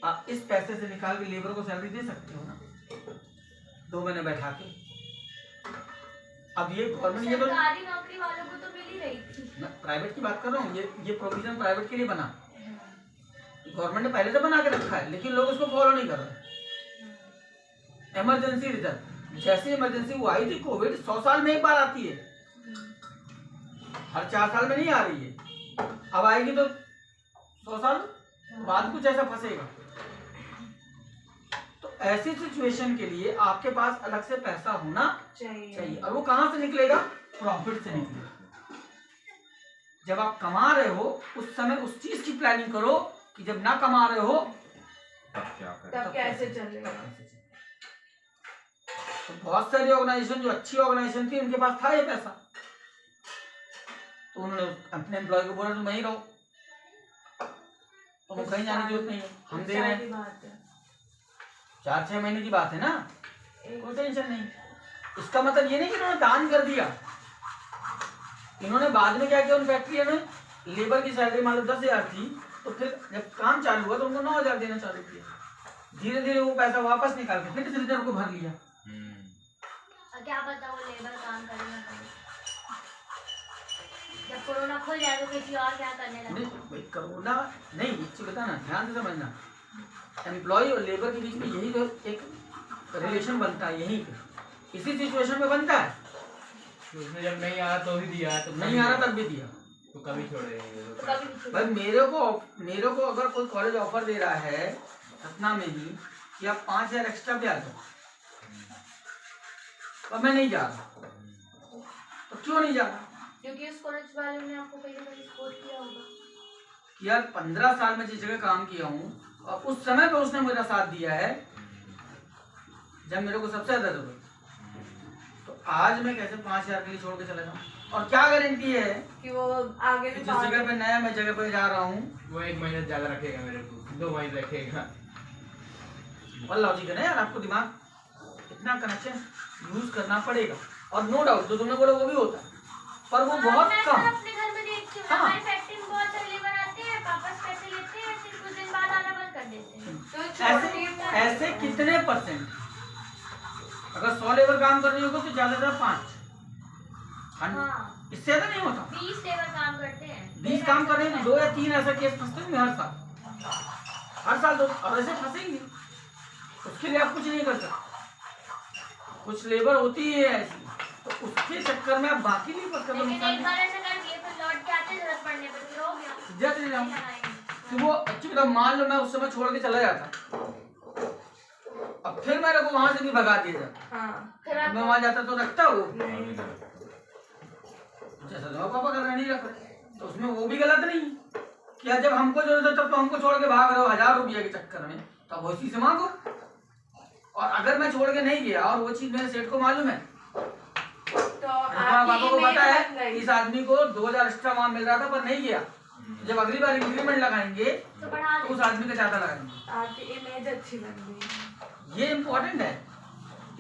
आप इस पैसे से निकाल के लेबर को सैलरी दे सकते हो ना, 2 महीने बैठा के। अब ये गवर्नमेंट, ये तो
सरकारी नौकरी वालों को तो मिल ही रही थी।
मैं प्राइवेट की बात कर रहा हूँ, ये प्रोविजन प्राइवेट के लिए बना, गवर्नमेंट ने पहले से बना के रखा है, लेकिन लोग उसको फॉलो नहीं कर रहे। इमरजेंसी रिजर्व, जैसे इमरजेंसी वो आई थी कोविड, 100 साल में एक बार आती है, हर 4 साल में नहीं आ रही है। अब आएगी तो 100 साल बाद कुछ ऐसा फंसेगा। तो ऐसी सिचुएशन के लिए आपके पास अलग से पैसा होना चाहिए। और वो कहां से निकलेगा? प्रॉफिट से निकलेगा। जब आप कमा रहे हो उस समय उस चीज की प्लानिंग करो कि जब ना कमा रहे हो
तब क्या करें?
तब कैसे चलेगा।
तो बहुत सारी ऑर्गेनाइजेशन, जो अच्छी ऑर्गेनाइजेशन थी, उनके पास था ये पैसा, तो उन्होंने अपने एम्प्लॉय को बोला तुम वहीं रहो, तो कहीं जाने की जरूरत नहीं है, हम दे रहे हैं। 4-6 महीने की बात है ना, कोई टेंशन नहीं। इसका मतलब ये नहीं कि इन्होंने दान कर दिया। इन्होंने बाद में क्या किया, उन फैक्ट्री में लेबर की सैलरी मान लो 10,000 थी, तो फिर जब काम चालू हुआ तो उनको 9,000 देना चालू किया। धीरे धीरे वो पैसा वापस निकाल के फिर इस रिजर्व को भर लिया।
क्या पता वो लेबर काम करे ना करे, जब कोरोना खुल जाए तो किसी और क्या करने लगे।
नहीं भाई, कोरोना नहीं, एक चीज बताना, ध्यान से समझना, एम्प्लॉय और लेबर के बीच में यही तो एक रिलेशन बनता है, यही पे इसी सिचुएशन में बनता है।
तो उसने जब नहीं आया तो भी दिया, तो
नहीं आ रहा तब भी दिया।
तो कभी छोड़ेंगे
तो कभी नहीं
भाई मेरे को अगर कोई कॉलेज ऑफर दे रहा है सतना में ही कि आप 5,000 एक्स्ट्रा पे आ जाओ, तो मैं नहीं जा रहा। तो क्यों नहीं जा रहा?
क्योंकि उस कॉलेज वालों ने आपको पहले कभी सपोर्ट किया होगा
कि यार 15 साल में जिस जगह काम किया हूँ और उस समय पे उसने मेरा साथ दिया है जब मेरे को सबसे ज्यादा जरूरत, तो आज मैं कैसे 5,000 के लिए छोड़ के चला जाऊँ? और क्या गारंटी है
कि वो आगे
कि
भी
जिस जगह पे नया मैं जगह पे जा रहा हूँ
वो 1 महीने ज्यादा रखेगा मेरे को, 2 महीने रखेगा।
और लॉजिक है ना यार, आपको दिमाग इतना कनेक्शन यूज करना पड़ेगा। और नो डाउट जो तुमने बोला वो भी होता है, पर वो बहुत
मैं
कम।
अपने घर में देखती हूँ,
हाँ।
हमारी फैक्ट्री में बहुत सारे लेबर आते हैं, वापस पैसे लेते हैं, फिर कुछ दिन बाद आना बंद कर देते हैं।
तो
ऐसे कितने %? अगर 100 लेबर काम कर रही होगी तो ज्यादा से ज्यादा 5,
हाँ,
इससे ज्यादा नहीं होता।
20 लेबर काम करते हैं।
20 काम कर रहे हैं तो 2 या 3 ऐसा केस फंसते होंगे हर साल 2 और ऐसे फंसेंगे। उसके लिए आप कुछ नहीं कर सकते। कुछ लेबर होती है ऐसी, तो उसके चक्कर में आप बाकी नहीं कर सकते।
लेकिन एक बार ऐसा कर दिए फिर लौट के आते जरूरत पड़ने पर फिर हो गया।
जज नहीं जाऊँ कि वो एक्चुअली मान लो मैं उस समय छोड़ के चला जाता, अब फिर मेरे को वहां से भी भगा दिया जाता।
हाँ
फिर
मैं
आप
वहां जाता तो रखता वो
नहीं
जैसा तो पापा कर रहे नहीं रख रहे, तो उसमें वो भी गलत नहीं। क्या जब हमको जरूरत है तब तो हमको छोड़ के भाग रहे हो 1000 रुपये के चक्कर में, तब वो चीज से मांगो। और अगर मैं छोड़ के नहीं गया और वो चीज मेरे सेठ को मालूम है,
तो
पापा को पता है
बन गई।
इस आदमी को 2000 एक्स्ट्रा वहां मिल रहा था पर नहीं गया, जब अगली बार इंक्रीमेंट लगाएंगे
तो बढ़ा
तो उस आदमी का ज्यादा लगाएंगे।
आपकी इमेज अच्छी बन गई।
ये इम्पोर्टेंट है,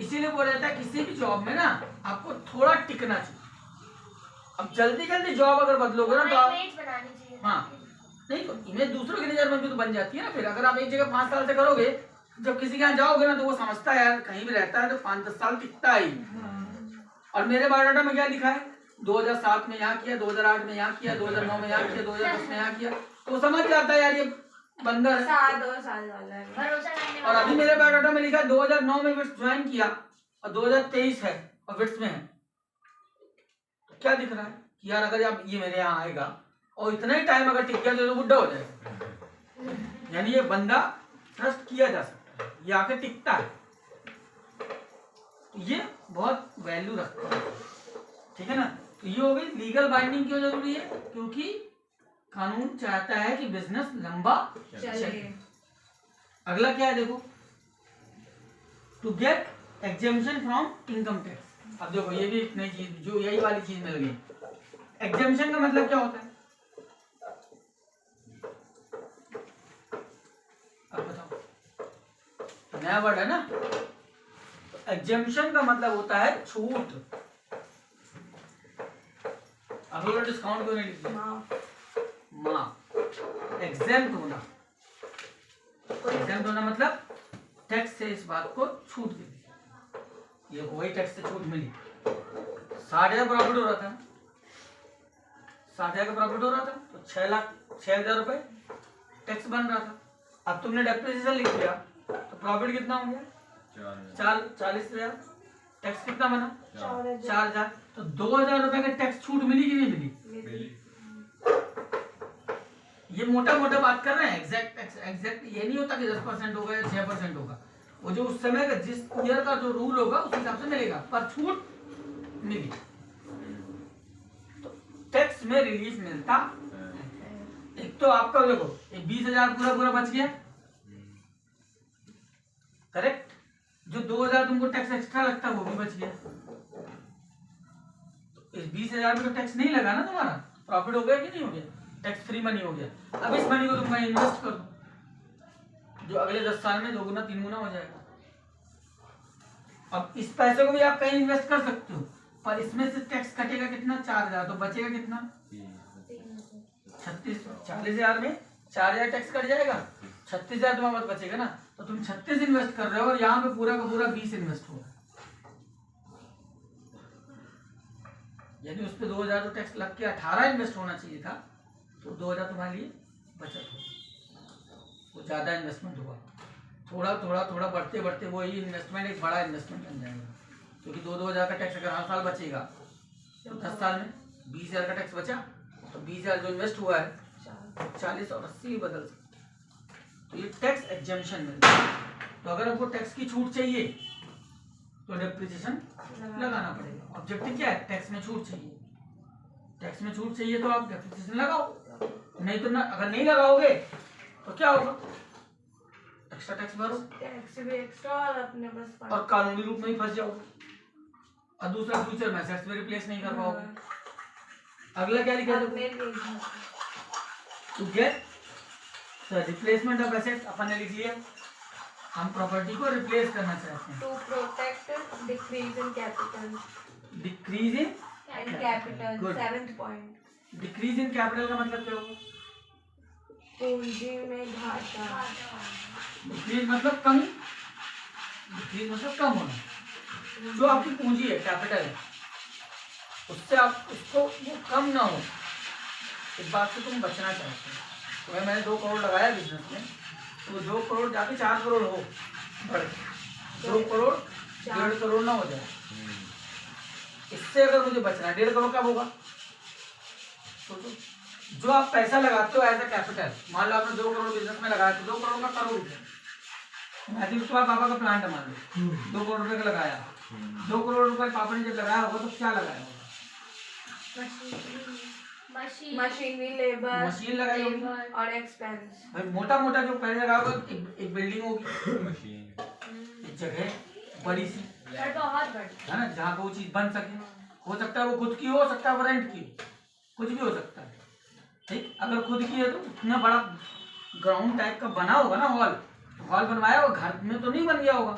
इसीलिए बोला जाता है किसी भी जॉब में ना आपको थोड़ा टिकना चाहिए। अब जल्दी जल्दी जॉब अगर बदलोगे ना तो आप,
इमेज बनानी चाहिए।
हाँ नहीं तो इमेज दूसरों की नजर में भी तो बन जाती है ना। फिर अगर आप एक जगह 5 साल से करोगे, जब किसी के यहाँ जाओगे ना तो वो समझता है यार कहीं भी रहता है तो 5-10 साल टिकता ही। और मेरे बायोडाटा में क्या लिखा है, 2007 में यहाँ किया, 2008 में यहाँ किया, 2009 में यहाँ किया, 2010 में यहाँ किया, तो समझ जाता है यार ये बंदर है।
2 साल वाला है।
भरोसा करने
और
वाला।
अभी मेरे बायोडाटा में लिखा है 2009 में विट्स ज्वाइन किया और 2023 है और विट्स में है, तो क्या दिख रहा है कि यार अगर आप ये मेरे यहाँ आएगा और इतना ही टाइम अगर टिक गया तो बुढ़ा हो जाएगा। यानी ये बंदा ट्रस्ट किया जा सकता है, ये आके टिकता है, तो ये बहुत वैल्यू रखता है। ठीक है ना। तो ये हो गई लीगल बाइंडिंग क्यों जरूरी है, क्योंकि कानून चाहता है कि बिजनेस लंबा
चलिए।
अगला क्या है देखो, to get exemption from income tax. अब देखो ये भी एक नई चीज, जो यही वाली चीज मिल गई। एग्जेम्पशन का मतलब क्या होता है, अब बताओ, नया वर्ड है ना। एग्जेम्पशन का मतलब होता है छूट। अब लोग डिस्काउंट क्यों नहीं लिखते, माफ, एग्जेम्प्ट होना। एग्जेम्प्ट होना मतलब टैक्स से इस बात को छूट दे दी, ये वही टैक्स से छूट मिली। 60,000 प्रॉफिट हो रहा था, 60,000 का प्रॉफिट हो रहा था तो 6,06,000 रुपए टैक्स बन रहा था। अब तुमने डेप्रिसिएशन लिख दिया तो प्रॉफिट कितना हो गया, 40,000। टैक्स कितना बना, 4,000। तो 2,000 रुपए का टैक्स छूट मिली कि नहीं मिली। ये मोटा मोटा बात कर रहे हैं, एग्जैक्ट ये नहीं होता कि 10% होगा या 6% होगा। वो जो उस समय का जिस ईयर का जो रूल होगा उस हिसाब से मिलेगा, पर छूट मिली तो टैक्स में रिलीफ मिलता। एक तो आपका देखो ये 20,000 पूरा बच गया, करेक्ट। जो 2,000 तुमको टैक्स एक्स्ट्रा लगता है वो भी बच गया। इस 20,000 में तो टैक्स नहीं लगा ना तुम्हारा, प्रॉफिट हो गया कि नहीं हो गया, टैक्स फ्री मनी हो गया। अब इस मनी को तुम कहीं इन्वेस्ट कर दो, जो अगले 10 साल में 2 गुना 3 गुना हो जाएगा। अब इस पैसे को भी आप कहीं इन्वेस्ट कर सकते हो, पर इसमें से टैक्स कटेगा कितना, 4,000, तो बचेगा कितना, 40,000 में 4,000 टैक्स कट जाएगा, 36,000 तुम्हारे पास बचेगा ना। तो तुम 36 इन्वेस्ट कर रहे हो और यहाँ पे पूरा का पूरा 20 इन्वेस्ट होगा, यानी उस पर 2,000 तो टैक्स लग के 18 इन्वेस्ट होना चाहिए था, तो 2,000 तुम्हारे लिए बचत होगा, वो ज्यादा इन्वेस्टमेंट होगा। थोड़ा बढ़ते बढ़ते वही इन्वेस्टमेंट एक बड़ा इन्वेस्टमेंट बन जाएगा, क्योंकि 2,000 का टैक्स अगर हर साल बचेगा तो 10 साल में 20,000 का टैक्स बचा, तो 20,000 जो इन्वेस्ट हुआ है 40 और 80 बदल सकते, तो ये टैक्स एग्जेम्पशन मिलता है। तो अगर आपको टैक्स की छूट चाहिए तो डेप्रिसिएशन लगाना पड़ेगा। ऑब्जेक्टिव क्या है, टैक्स में छूट चाहिए, टैक्स में छूट चाहिए तो आप डेप्रिसिएशन लगाओ, नहीं तो ना, अगर नहीं लगाओगे तो क्या होगा, एक्स्ट्रा टैक्स भरो,
टैक्स भी एक्स्ट्रा और अपने बस
और कानूनी रूप में ही फंस जाओगे, और दूसरा फ्यूचर में एसेट्स में रिप्लेस नहीं कर पाओगे। अगला क्या लिखा है, to get replacement of assets, अपन ने लिख लिया, हम प्रॉपर्टी को रिप्लेस करना चाहते हैं।
To protect decrease in capital,
decrease in
capital
Good.
7th point.
Decrease in capital का मतलब क्या होगा,
पूंजी में घाटा,
डिक्रीज मतलब कमी, डिक्रीज मतलब कम होना। जो आपकी पूंजी है, कैपिटल है, उससे आप उसको वो कम ना हो, इस बात से तुम बचना चाहते हो। तो मैंने 2 करोड़ लगाया बिजनेस में, तो 2 करोड़ जाके 4 करोड़ हो, बढ़े 2 करोड़ 1.5 करोड़ ना हो जाए, इससे अगर मुझे बचना है 1.5 करोड़ कब होगा, तो जो आप पैसा लगाते हो एज ए कैपिटल, मान लो आपने 2 करोड़ बिजनेस में लगाया, तो 2 करोड़ का करोड़ रुपये, मैं उसके बाद पापा का प्लांट है, मान लो 2 करोड़ रुपए का लगाया, 2 करोड़ रुपए पापा ने जब लगाया होगा तो क्या लगाया होगा,
मशीनरी, लेबर
मशीन लगाई होगी
और एक्सपेंस।
भाई, मोटा मोटा जो पहले लगा होगा, एक बिल्डिंग होगी,
मशीन
एक जगह बड़ी सी,
पर बहुत बड़ी
है ना, जहाँ पे वो चीज बन सके। हो सकता है वो खुद की हो सकता है वो रेंट की, कुछ भी हो सकता है। ठीक, अगर खुद की है तो इतना बड़ा ग्राउंड टाइप का बना होगा ना हॉल, तो हॉल बनवाया होगा, घर में तो नहीं बन गया होगा,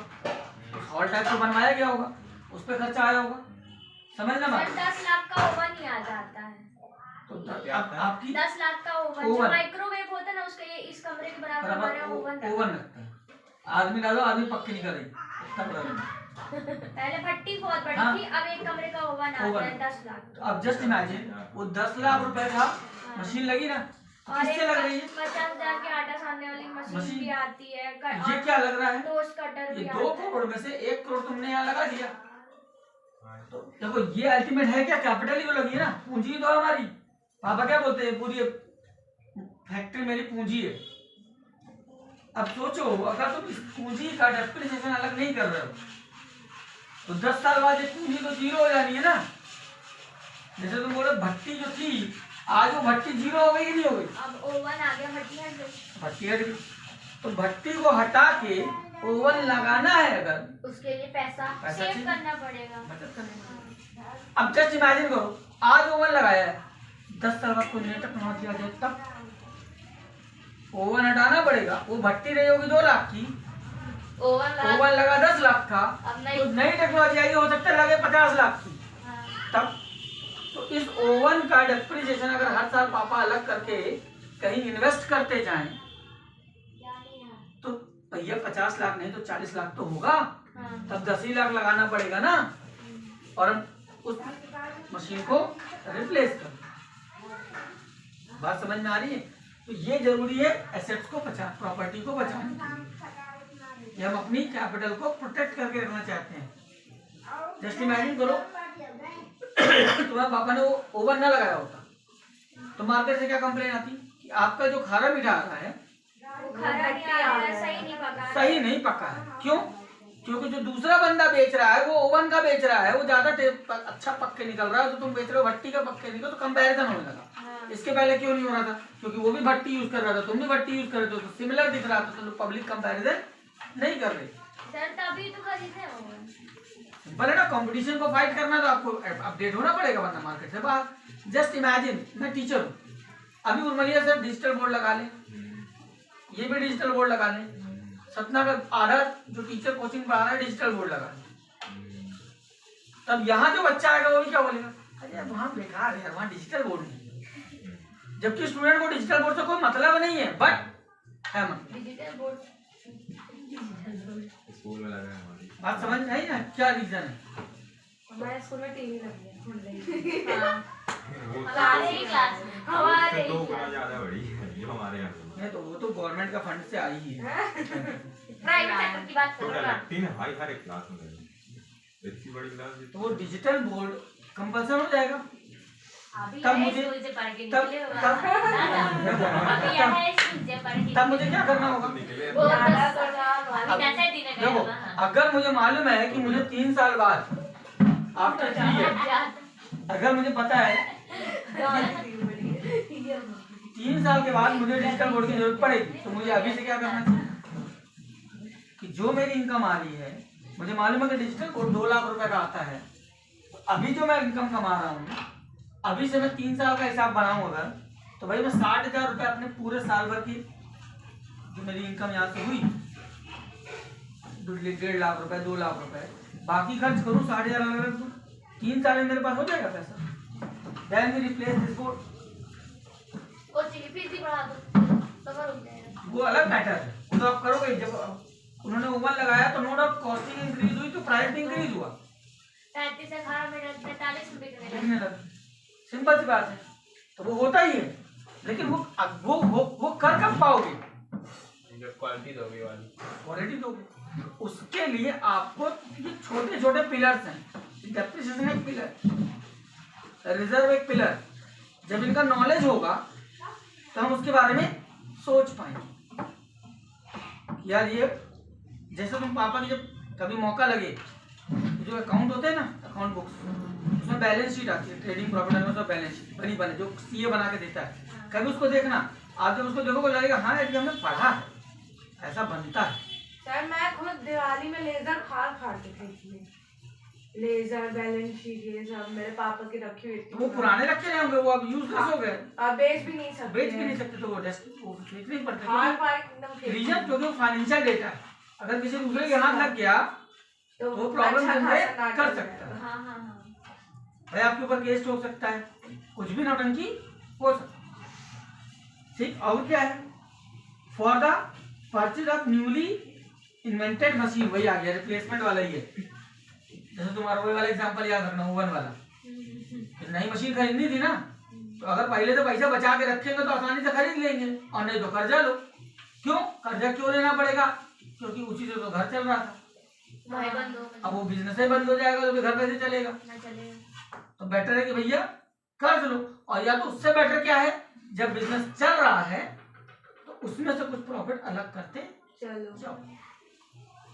हॉल टाइप का बनवाया गया होगा, उस पर खर्चा आया होगा, समझना
सर।
बात।
10 लाख का ओवन ही आ जाता है।
तो अब आपकी
10 लाख का ओवन, जो
ओवन।
माइक्रोवेव होता है ना, उसका ये इस कमरे के बराबर हमारे यहाँ ओवन
ओवन लगता है। आदमी डालो, आदमी पक्के नहीं करेंगे, इतना बड़ा नहीं।
पहले भट्टी बहुत बड़ी
हाँ।
थी, अब एक कमरे का ओवन आता
ओवन।
है 10 लाख।
तो अब जस्ट इमेजिन, वो 10 लाख रुपए का मशीन लगी ना,
और
किससे लग रही है?
50,000 के आटा सानने वाली मशीन
मशीन।
भी आती है।
ये क्या लग रहा है?
टोस्ट कटर
ये
भी
2
आता है।
करोड़ में से 1 करोड़ तुमने यहाँ लगा दिया। तो देखो, ये अल्टीमेट है क्या? कैपिटल ही तो लगी है ना, पूंजी तो हमारी। पापा क्या बोलते हैं, पूरी फैक्ट्री मेरी पूंजी है। अब सोचो, अगर तुम इस पूंजी का डेप्रिसिएशन अलग नहीं कर रहे हो, तो 10 साल बाद ये पूंजी तो जीरो हो जानी है ना। जैसे तुम बोले भट्टी जो थी, आज वो भट्टी जीरो हो गई कि नहीं हो गई?
अब ओवन आ गया, भट्टी हट गई।
भट्टी हट गई, तो भट्टी को हटा के ओवन लगाना है अगर,
उसके लिए पैसा
पैसा
सेव
चाहिए।
करना पड़ेगा।
बचत करने। अब जस्ट इमेजिन करो, आज ओवन लगाया है, 10 साल बाद कोई नई टेक्नोलॉजी आ जाए तब ओवन हटाना पड़ेगा। वो भट्टी रही होगी 2 लाख की, ओवन लगा 10 लाख का,
अब
तो नई टेक्नोलॉजी आई, हो सकता है लगे 50 लाख की तब। तो इस ओवन का डेप्रिसिएशन अगर हर साल पापा अलग करके कहीं इन्वेस्ट करते जाएं, तो भैया 50 लाख नहीं तो 40 लाख तो होगा। तब 10 ही लाख लगाना पड़ेगा ना, और उस मशीन को रिप्लेस कर। बात समझ में आ रही है? तो ये जरूरी है एसेट्स को प्रॉपर्टी को बचाने के लिए। ये हम अपनी कैपिटल को प्रोटेक्ट करके रखना चाहते हैं। जस्ट इमेजिन करो, तुम्हारे पापा ने वो ओवन ना लगाया होता, तो मार्केट से क्या कंप्लेन आती कि आपका जो खारा मीठा आ रहा है
खारा नहीं आ रहा है, सही नहीं पका है।
सही नहीं पका है। क्यों? क्योंकि जो दूसरा बंदा बेच रहा है वो ओवन का बेच रहा है, वो ज्यादा अच्छा पक के निकल रहा है, तो तुम बेच रहे हो भट्टी का पक के निकल, तो कंपैरिजन होने लगा। इसके पहले क्यों नहीं हो रहा था? क्योंकि वो भी भट्टी यूज कर रहा था, तुम भी भट्टी यूज कर रहे थे, तो सिमिलर दिख रहा था, तो पब्लिक कंपैरिजन नहीं कर रही।
सर तभी तो खरीदे ओवन।
सिंपल है ना, कंपटीशन को फाइट करना तो आपको अपडेट होना पड़ेगा, वरना मार्केट से बाहर। जस्ट इमेजिन, मैं टीचर हूँ, अभी उर्मलिया सर डिजिटल बोर्ड लगा ले, ये भी डिजिटल बोर्ड लगा ले, सतना का आधा जो टीचर कोचिंग पढ़ा रहा है डिजिटल बोर्ड लगा ले, तब यहाँ जो बच्चा आएगा वो भी क्या बोलेगा, अरे वहाँ बेकार है, वहाँ डिजिटल बोर्ड नहीं है। जबकि स्टूडेंट को डिजिटल बोर्ड से कोई मतलब नहीं है, बट है मन।
डिजिटल बोर्ड
स्कूल में लगा है हमारी।
बात समझ में आई ना, क्या रीजन है?
हमारे स्कूल में टीवी लगी है।
वो
हमारे ही क्लास में, हमारे
तो
ही
गुना
क्लास।
ज्यादा बड़ी है जो हमारे यहाँ की।
नहीं तो वो तो गवर्नमेंट का फंड से आई ही है।
प्राइवेट सेक्टर की बात
तो
कर
क्या
रहा हूँ।
लगती है भाई, हर एक क्लास में लगी। इतनी बड़ी क्लास
तो वो डिजिटल बोर्ड कंपल्सन हो जाएगा।
अभी
तब
यह
मुझे-
स्कूल से पढ़ के
तब-
निकले हो
तब-
अभी यह स्कूल से पढ़ के
तब मुझे क्या करना होगा?
निकले
वो
ज्यादा
तो-
तो ना
अभी दस दिन है
देखो, अगर मुझे मालूम है कि मुझे 3 साल बाद आफ्टर 3 ईयर, अगर मुझे पता है 3 साल के बाद मुझे डिजिटल बोर्ड की जरूरत पड़ेगी, तो मुझे अभी से क्या करना चाहिए कि जो मेरी इनकम आ रही है, मुझे मालूम है कि डिजिटल बोर्ड 2 लाख रुपए का आता है, तो अभी जो मैं इनकम कमा रहा हूँ, अभी से मैं 3 साल का हिसाब बनाऊँ अगर, तो भाई मैं 60,000 रुपये अपने पूरे साल भर की जो मेरी इनकम यहाँ से हुई, 1.5 लाख रुपए, 2 लाख रुपए, बाकी खर्च करूँ 60,000 अलग रख दूँ, 3 साल में मेरे पास हो जाएगा पैसा। Then we replace this board.
Coaching की फीस भी बढ़ा दो तो कर हो जाएगा।
वो अलग मैटर है, वो तो आप करोगे। जब उन्होंने ओवन लगाया तो नो डाउट कॉस्टिंग इंक्रीज हुई, तो प्राइस भी इंक्रीज हुआ,
35 से खाना में 45 रुपए का मिला।
बिकने लगा। सिंपल सी बात है, तो वो होता ही है, लेकिन वो कर कब पाओगे?
जब क्वालिटी दोगे वाली।
क्वालिटी दोगे, उसके लिए आपको ये छोटे छोटे पिलर्स हैं। डेप्रिसिएशन एक पिलर, रिजर्व एक पिलर। जब इनका नॉलेज होगा तो हम उसके बारे में सोच पाएंगे। यार ये जैसे तुम पापा की जब कभी मौका लगे, जो अकाउंट होते हैं ना, अकाउंट बुक्स, उसमें बैलेंस शीट आती है, ट्रेडिंग प्रॉफिट एंड लॉस और बैलेंस शीट बनी बने जो सीए बना के देता है। कभी उसको देखना, आप जब उसको देखोगे लगेगा हाँ ये हमने पढ़ा है, ऐसा बनता है।
सर मैं खुद दिवाली में लेजर फाड़ के खरीदी है, लेजर बैलेंस शीट ये सब मेरे पापा की रखी हुई थी।
वो पुराने रखे रहे होंगे, वो अब यूजलेस हो गए,
अब बेच भी नहीं सकते,
बेच भी नहीं सकते, तो वो बेचने ही पड़ते
फाड़
हैं।
फाड़ एकदम
रीजन क्योंकि वो फाइनेंशियल डेटा है, अगर किसी दूसरे के हाथ लग गया तो वो प्रॉब्लम
अच्छा
जनरेट
खासा
कर
नाटक
सकता है।
हाँ हाँ हाँ
भाई आपके ऊपर केस हो सकता है, कुछ भी नौटंकी हो सकता है। ठीक, और क्या है, for the purchase of newly invented machine, वही आ गया, रिप्लेसमेंट वाला ही है। जैसे तुम्हारा वही वाला एग्जांपल याद रखना, ओवन वाला, नई मशीन खरीदनी थी ना, तो अगर पहले से पैसा बचा के रखेंगे तो आसानी से खरीद लेंगे, और नहीं तो कर्जा लो। क्यों कर्जा क्यों लेना पड़ेगा, क्योंकि उसी से तो घर चल रहा था,
भाई बंद हो
अब वो बिजनेस ही बंद हो जाएगा तो फिर घर कैसे चलेगा।
ना चलेगा।
तो बेटर है कि भैया कर्ज लो, और या तो उससे बेटर क्या है, जब बिजनेस चल रहा है तो उसमें से कुछ प्रॉफिट अलग करते
चलो
जाओ।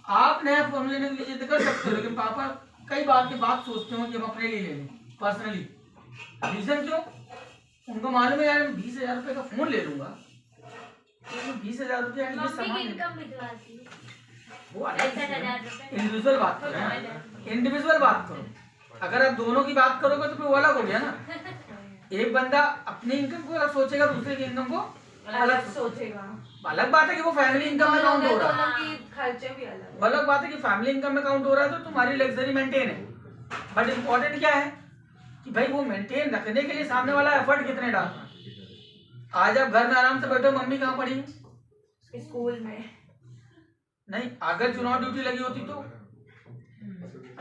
आप नया फोन लेने के लिए जिद कर सकते हो, लेकिन पापा कई बार की बात सोचते हो कि हम अपने लिए ले लें पर्सनली। रीजन क्यों, उनको मालूम है यार 20,000 रुपये का फोन ले लूंगा, तो 20,000 रुपये ये
मम्मी की
सामान
इनकम भिजवाती है
वो
61,000 रुपए।
इंडिविजुअल बात करो, इंडिविजुअल बात करो। अगर आप दोनों की बात करोगे तो फिर वो अलग हो गया ना, एक बंदा अपनी इनकम को अलग सोचेगा, दूसरे की इनकम को
अलग सोचेगा।
अलग बात है कि वो फैमिली इनकम में काउंट हो रहा है,
दोनों की खर्चे भी अलग।
अलग बात है कि फैमिली इनकम में काउंट हो रहा है तो तुम्हारी लग्जरी मेंटेन है। बट इम्पोर्टेंट क्या है कि भाई वो मेंटेन रखने के लिए सामने वाला एफर्ट कितने डाल रहा है। आज आप घर में आराम से बैठो, मम्मी कहाँ पड़ी,
स्कूल में
नहीं, अगर चुनाव ड्यूटी लगी होती तो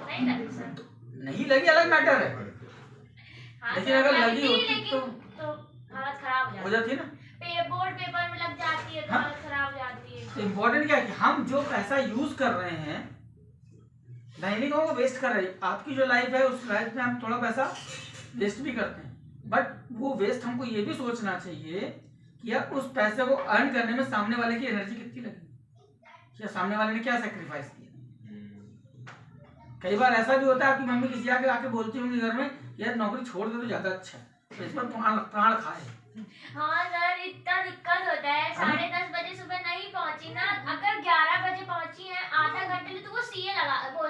नहीं लगी सर,
नहीं लगी, अलग मैटर है,
हाँ
लेकिन
सर,
अगर लगी
लगती,
होती
लेकिन
तो
हालत खराब
हो जाती है ना।
बोर्ड पेपर में लग जाती है तो
हाँ।
हालत खराब हो जाती है।
तो इम्पोर्टेंट क्या है कि हम जो पैसा यूज कर रहे हैं, मैं नहीं कहूँगा वेस्ट कर रहे हैं, आपकी जो लाइफ है उस लाइफ में हम थोड़ा पैसा वेस्ट भी करते हैं, बट वो वेस्ट हमको ये भी सोचना चाहिए कि यार उस पैसे को अर्न करने में सामने वाले की एनर्जी कितनी लगी, या सामने वाले ने क्या सेक्रीफाइस किया। कई बार ऐसा भी होता है आपकी मम्मी किसी आके बोलती होंगी घर में, यार नौकरी छोड़ दे तो ज्यादा अच्छा है, तो इस पर प्राण खाए।
हाँ सर, इतना दिक्कत होता है, 10:30 बजे सुबह नहीं पहुंची ना, अगर 11 बजे पहुंची है, आधा घंटे में तो वो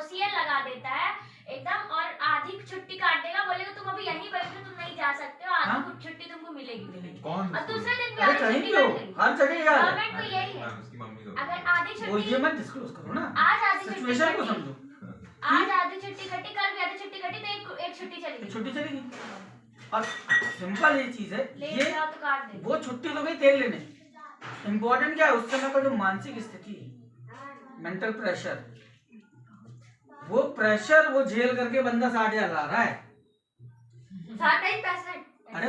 सीएल लगा देता है एकदम, और आधी छुट्टी काट देगा, बोलेगा तुम अभी यहीं बैठो, तुम नहीं जा सकते हो, आधी कुछ छुट्टी तुमको मिलेगी।
कौन
और दूसरे दिन भी
अरे
आधी
कहीं
छुट्टी
भी हो,
काट देगी।
हर जगह यार
गवर्नमेंट में यही है,
उसकी मम्मी को
अगर आधी
वो
छुट्टी
ये मत डिस्क्लोज करो ना,
आज आधी छुट्टी
सिचुएशन को
कटी,
समझो।
आज आधी छुट्टी कटी, कल भी आधी छुट्टी कटी, तो एक छुट्टी चली
छुट्टी चलेगी, और सिंपल ये चीज है,
ले
ये
जाओ तो काट दे।
वो छुट्टी तो गई तेल लेने, इम्पोर्टेंट क्या है उस समय का जो मानसिक स्थिति है, मेंटल प्रेशर, वो प्रेशर वो झेल करके बंदा 60,000 ला रहा है।
65
अरे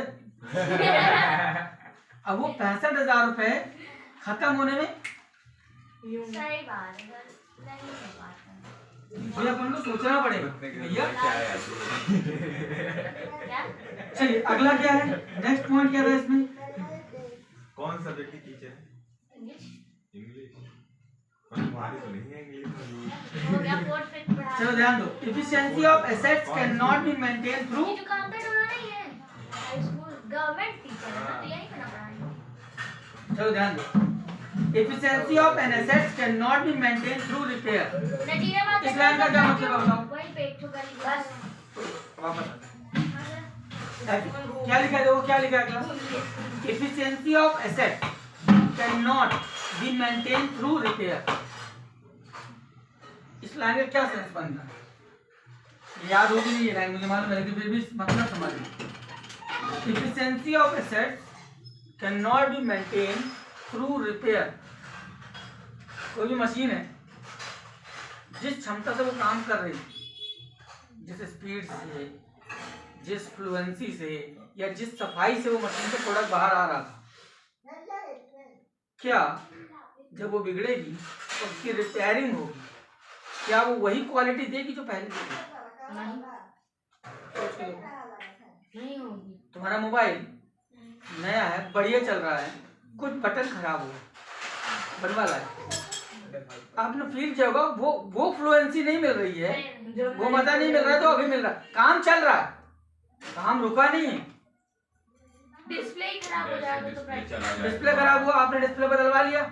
अब वो 65,000 रुपए खत्म होने में
सही बात है, नहीं हो पाता
भैया अपन को सोचना पड़ेगा भैया।
क्या।
चलिए अगला क्या है, नेक्स्ट पॉइंट क्या है इसमें,
कौन सब्जेक्ट की टीचर है? इंग्लिश। तुम्हारी तो नहीं है इंग्लिश।
हो गया 4th 5th पढ़ा।
चलो ध्यान दो, efficiency of assets can not be maintain through,
ये जो काउंटेड होना नहीं है हाई स्कूल गवर्नमेंट टीचर है ना, तो यही करना पड़ा।
चलो ध्यान दो, efficiency of an assets can not be maintain through repair.
नजीरा बात
इस लाइन का क्या मतलब है बताओ?
वही पेट ठुकरी बस।
वापस क्या लिखा है, देखो क्या लिखा है अगला, efficiency of asset can not be maintain through repair. इस लाइन का क्या सेंस बनता है, याद होगी नहीं ये लाइन, मुझे मालूम है, लेकिन फिर भी मतलब समझ। Efficiency of asset can not be maintain through repair. कोई भी मशीन है, जिस क्षमता से वो काम कर रही है, जिस स्पीड से, जिस फ्लुएंसी से, या जिस सफाई से वो मशीन से प्रोडक्ट बाहर आ रहा था, क्या जब वो बिगड़ेगी तो उसकी रिपेयरिंग होगी, क्या वो वही क्वालिटी देगी जो पहले थी?
नहीं होगी।
तुम्हारा मोबाइल नया है, बढ़िया चल रहा है, कुछ बटन खराब हुआ, बनवा लाए, आपने फील किया होगा, वो फ्लुएंसी नहीं मिल रही है,
जो
वो मजा नहीं मिल रहा है, तो अभी मिल रहा है। काम चल रहा है, काम रुका नहीं है।
डिस्प्ले ही खराब हो जाएगा तो
डिस्प्ले
प्राइस
चला
डिस्प्ले खराब हुआ, आपने डिस्प्ले बदलवा लिया,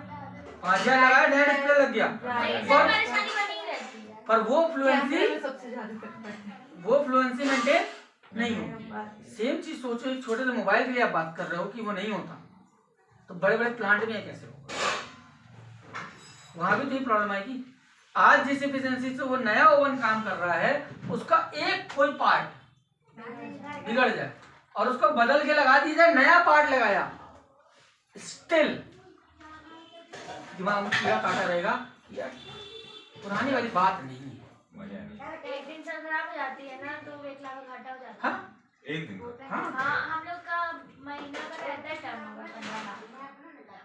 5000 लगाया, नया डिस्प्ले लग गया।
परेशानी बनी रहती है।
पर वो फ्लुएंसी
कैमरे में सबसे ज्यादा इफेक्ट पड़ता है।
वो फ्लुएंसी मेंटेन नहीं होती। सेम चीज सोचो, एक छोटे से मोबाइल के लिए आप बात कर रहे हो कि वो नहीं होता, तो बड़े बड़े प्लांट में कैसे होगा? वहां भी तो ये प्रॉब्लम आएगी। आज जिस एफिशिएंसी से वो नया ओवन काम कर रहा है, उसका एक कोई पार्ट बिगड़ जाए और उसको बदल के लगा दिया जाए, नया पार्ट लगाया, स्टिल दिमाग में कीड़ा काटा रहेगा, यार पुरानी वाली बात नहीं है।
मजा नहीं।
एक दिन से खराब हो जाती है ना, तो 1 लाख का घाटा हो जाता है।
हाँ
एक दिन
हाँ
हाँ, हम लोग का महीना का रहता है टर्नओवर 15 लाख।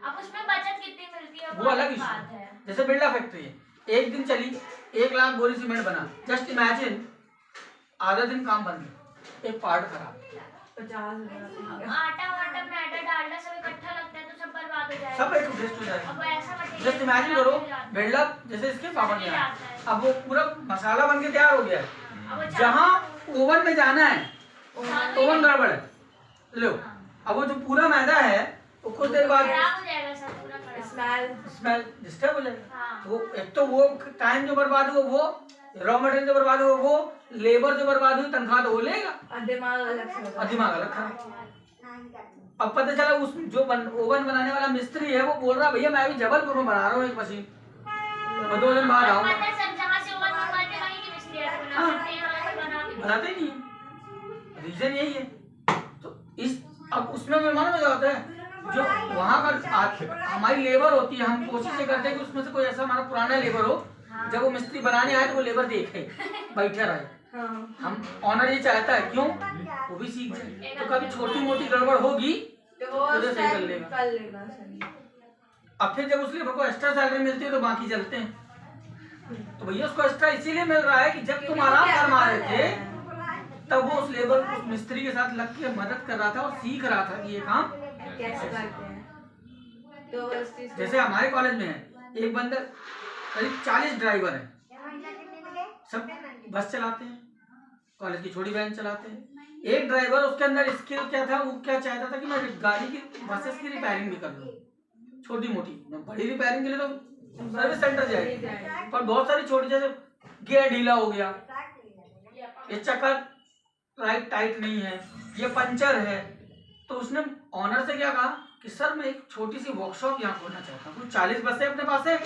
अब उसमें बचत कितनी मिलती है
वो अलग
बात
इशू
है।
है। जैसे बिरला फैक्ट्री है, एक दिन चली, 1 लाख बोरी सीमेंट बना, जस्ट इमेजिन आधा दिन काम बंद, एक पार्ट खराब,
50,000
आटा वाटा मैदा डालना सब इकट्ठा लगता है तो सब बर्बाद हो जाएगा।
सब एक वेस्ट हो जाएगा।
अब ऐसा मटेरियल
जस्ट इमेजिन करो, बिरला जैसे इसके पापड़ में आया, अब वो पूरा मसाला बन के तैयार हो गया है, जहाँ ओवन में जाना है ओवन गड़बड़ है, लो अब वो जो पूरा मैदा है वो कुछ देर बाद
खराब हो जाएगा सब पूरा खराब।
स्मेल डिस्टर्ब हो जाएगा।
हाँ।
वो एक तो वो टाइम जो बर्बाद हुआ, वो रॉ मटेरियल जो बर्बाद हुआ, वो लेबर जो बर्बाद हुई, तनख्वाह तो वो लेगा,
और दिमाग अलग से होता
और
है।
दिमाग अलग खराब। अब पता चला उस जो ओवन बनाने वाला मिस्त्री है, वो बोल रहा भैया मैं अभी जबलपुर में बना रहा हूँ एक मशीन, मैं 2 दिन बाद
पता
आऊंगा।
है सब जहाँ से ओवन मंगवाते हैं वहीं की मिस्त्री आके बना
हाँ।
सकते हैं, यहाँ पे बना के
बनाते ही नहीं है, रीजन यही है। तो इस अब उसमें मेहमान में क्या होता है, जो वहाँ का हमारी लेबर होती है, हम कोशिश ये करते हैं कि उसमें से कोई ऐसा हमारा पुराना लेबर हो, जब वो मिस्त्री बनाने आए तो वो लेबर देखे बैठे रहे।
हाँ।
हम ऑनर ये चाहता है, क्यों? वो भी सीख जाए, तो कभी छोटी मोटी गड़बड़ होगी
तो वो
उधर सही कर
कर
लेगा।
लेगा सही।
अब फिर जब उस लेबर को एक्स्ट्रा सैलरी मिलती है तो बाकी चलते हैं। तो भैया उसको एक्स्ट्रा इसीलिए मिल रहा है कि जब तुम आराम फरमा रहे थे, तब वो उस लेबर उस मिस्त्री के साथ लग के मदद कर रहा था और सीख रहा था कि ये काम
कैसे करते हैं, तो उस चीज
जैसे हमारे कॉलेज में है, एक बंदा करीब 40 ड्राइवर है, सब बस चलाते हैं, कॉलेज की छोटी वैन चलाते हैं। एक ड्राइवर, उसके अंदर स्किल क्या था, वो क्या चाहता था कि मैं गाड़ी की बसेस की रिपेयरिंग भी कर लूँ, छोटी मोटी। बड़ी रिपेयरिंग के लिए तो सर्विस सेंटर जाएगी, पर बहुत सारी छोटी, जैसे गियर ढीला हो गया, ये चक्कर राइट टाइट नहीं है, ये पंचर है, तो उसने ऑनर से क्या कहा कि सर मैं एक छोटी सी वर्कशॉप यहाँ खोलना चाहता हूँ। 40 बसें अपने पास है,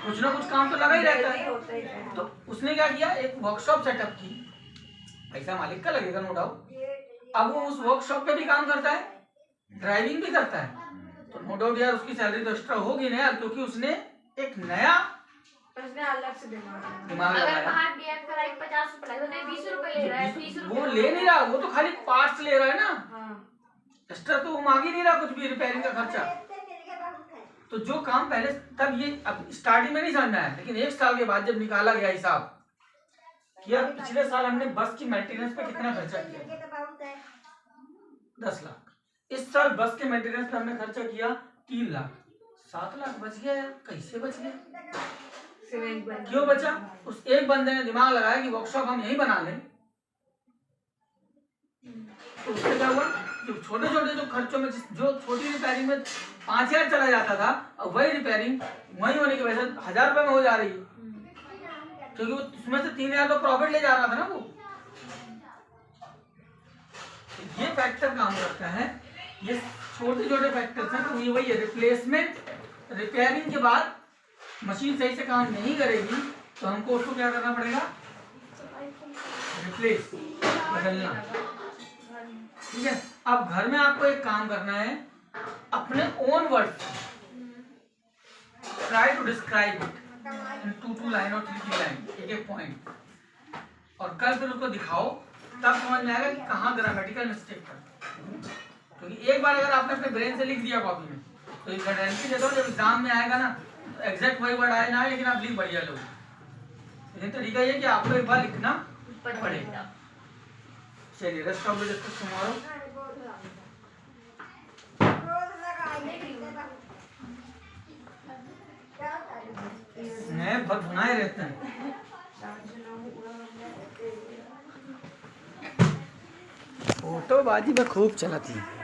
कुछ ना कुछ काम तो लगा ही रहता है। तो उसने क्या किया, एक वर्कशॉप सेटअप की, पैसा मालिक का लगेगा नो डाउट। अब वो उस वर्कशॉप पे भी काम करता है, ड्राइविंग भी करता है, तो नो डाउट यार उसकी सैलरी तो एक्स्ट्रा होगी ना यार, क्योंकि उसने एक नया
उसने अलग से दिमाग
अगर
लगाया।
बाहर बीएड का राइट 50 रुपए लगे तो 20 रुपए ले रहा है, 30 रुपए
वो ले नहीं रहा, वो तो खाली पार्ट्स ले रहा है ना,
हाँ।
एक्स्ट्रा तो वो मांग ही नहीं रहा कुछ भी, रिपेयरिंग का खर्चा। तो जो काम पहले, तब ये अब स्टार्टिंग में नहीं समझ में आया, लेकिन 1 साल के बाद जब निकाला गया हिसाब कि यार पिछले साल हमने बस की मेंटेनेंस पे कितना खर्चा किया, 10 लाख। इस साल बस के मेंटेनेंस पे हमने खर्चा किया 3 लाख, 7 लाख बच गया यार। कैसे बच गया, क्यों बचा? उस एक बंदे ने दिमाग लगाया कि वर्कशॉप हम यहीं बना लें। तो उससे क्या हुआ, जो छोटे छोटे जो खर्चों में, जो छोटी रिपेयरिंग में 5,000 चला जाता था, और वही रिपेयरिंग वही होने की वजह से 1,000 रुपए में हो जा रही है, क्योंकि वो उसमें से 3,000 तो प्रॉफिट ले जा रहा था ना वो। ये फैक्टर काम करता है, ये छोटे छोटे फैक्टर्स हैं। तो ये वही है, रिप्लेसमेंट, रिपेयरिंग के बाद मशीन सही से काम नहीं करेगी तो हमको उसको क्या करना पड़ेगा, रिप्लेस, बदलना। ठीक है, अब घर में आपको एक काम करना है, अपने own word try to describe it in 2 line और 3 लाइन, एक पॉइंट, और कल फिर उसको दिखाओ, तब समझ में आएगा कि कहाँ ग्रामेटिकल मिस्टेक कर। क्योंकि एक बार अगर आपने अपने ब्रेन से लिख दिया कॉपी में, तो एक गारंटी देता हूँ जब एग्जाम में आएगा ना, एग्जैक्ट वही वर्ड आए ना, लेकिन आप लिख बढ़िया लोग। लेकिन तरीका ये कि आपको एक बार लिखना पड़ेगा। चलिए, rest of the discuss tomorrow. मैं भर बनाए रहते हैं। फोटोबाजी में खूब चलती है।